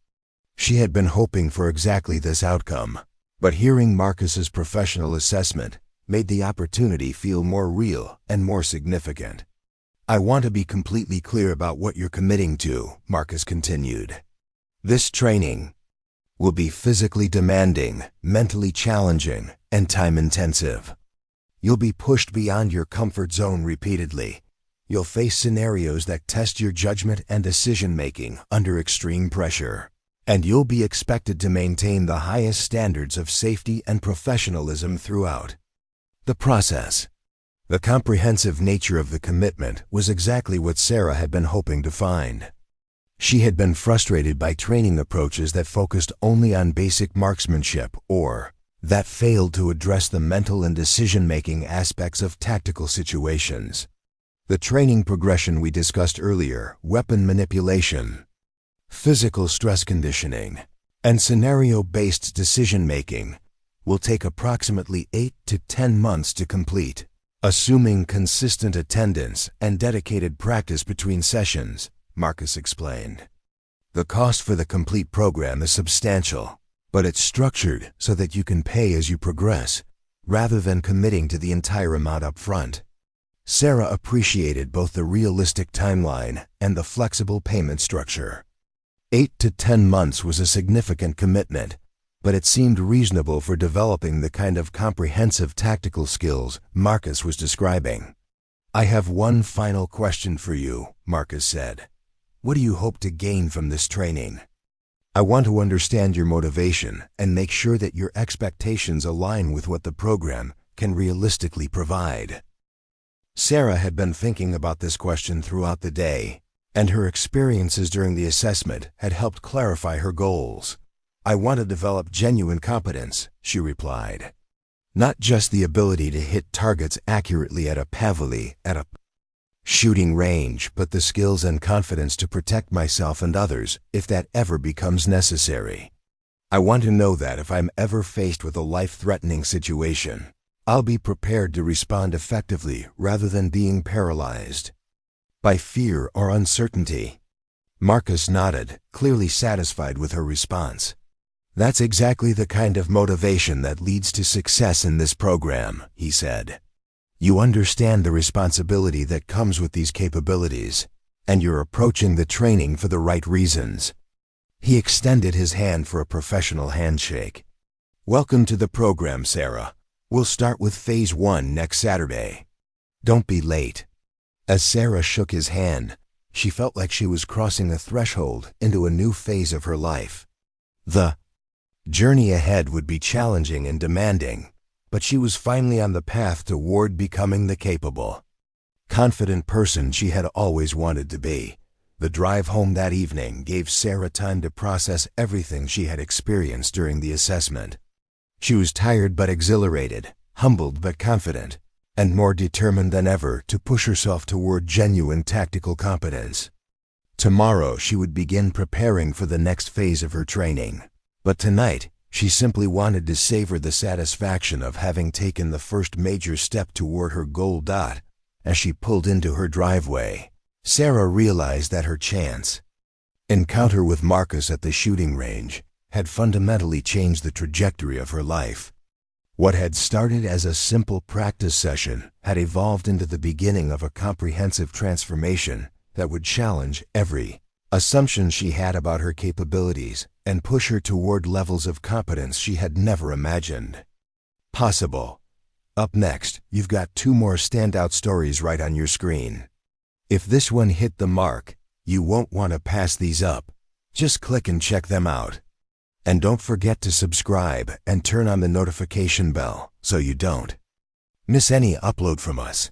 A: She had been hoping for exactly this outcome, but hearing Marcus's professional assessment made the opportunity feel more real and more significant. I want to be completely clear about what you're committing to, Marcus continued. This training will be physically demanding, mentally challenging, and time-intensive. You'll be pushed beyond your comfort zone repeatedly. You'll face scenarios that test your judgment and decision-making under extreme pressure, and you'll be expected to maintain the highest standards of safety and professionalism throughout the process. The comprehensive nature of the commitment was exactly what Sarah had been hoping to find. She had been frustrated by training approaches that focused only on basic marksmanship or that failed to address the mental and decision-making aspects of tactical situations. The training progression we discussed earlier, weapon manipulation, physical stress conditioning, and scenario-based decision-making, will take approximately 8 to 10 months to complete, assuming consistent attendance and dedicated practice between sessions, Marcus explained. The cost for the complete program is substantial, but it's structured so that you can pay as you progress, rather than committing to the entire amount up front. Sarah appreciated both the realistic timeline and the flexible payment structure. 8 to 10 months was a significant commitment, but it seemed reasonable for developing the kind of comprehensive tactical skills Marcus was describing. "I have one final question for you," Marcus said. "What do you hope to gain from this training? I want to understand your motivation and make sure that your expectations align with what the program can realistically provide." Sarah had been thinking about this question throughout the day, and her experiences during the assessment had helped clarify her goals. "I want to develop genuine competence," she replied. "Not just the ability to hit targets accurately at a shooting range, but the skills and confidence to protect myself and others if that ever becomes necessary. I want to know that if I'm ever faced with a life-threatening situation, I'll be prepared to respond effectively rather than being paralyzed by fear or uncertainty." Marcus nodded, clearly satisfied with her response. "That's exactly the kind of motivation that leads to success in this program," he said. "You understand the responsibility that comes with these capabilities, and you're approaching the training for the right reasons." He extended his hand for a professional handshake. "Welcome to the program, Sarah. We'll start with Phase 1 next Saturday. Don't be late." As Sarah shook his hand, she felt like she was crossing a threshold into a new phase of her life. The journey ahead would be challenging and demanding, but she was finally on the path toward becoming the capable, confident person she had always wanted to be. The drive home that evening gave Sarah time to process everything she had experienced during the assessment. She was tired but exhilarated, humbled but confident, and more determined than ever to push herself toward genuine tactical competence. Tomorrow she would begin preparing for the next phase of her training, but tonight she simply wanted to savor the satisfaction of having taken the first major step toward her goal. As she pulled into her driveway, Sarah realized that her encounter with Marcus at the shooting range had fundamentally changed the trajectory of her life. What had started as a simple practice session had evolved into the beginning of a comprehensive transformation that would challenge every assumption she had about her capabilities and push her toward levels of competence she had never imagined possible. Up next, you've got 2 more standout stories right on your screen. If this one hit the mark, you won't want to pass these up. Just click and check them out. And don't forget to subscribe and turn on the notification bell so you don't miss any upload from us.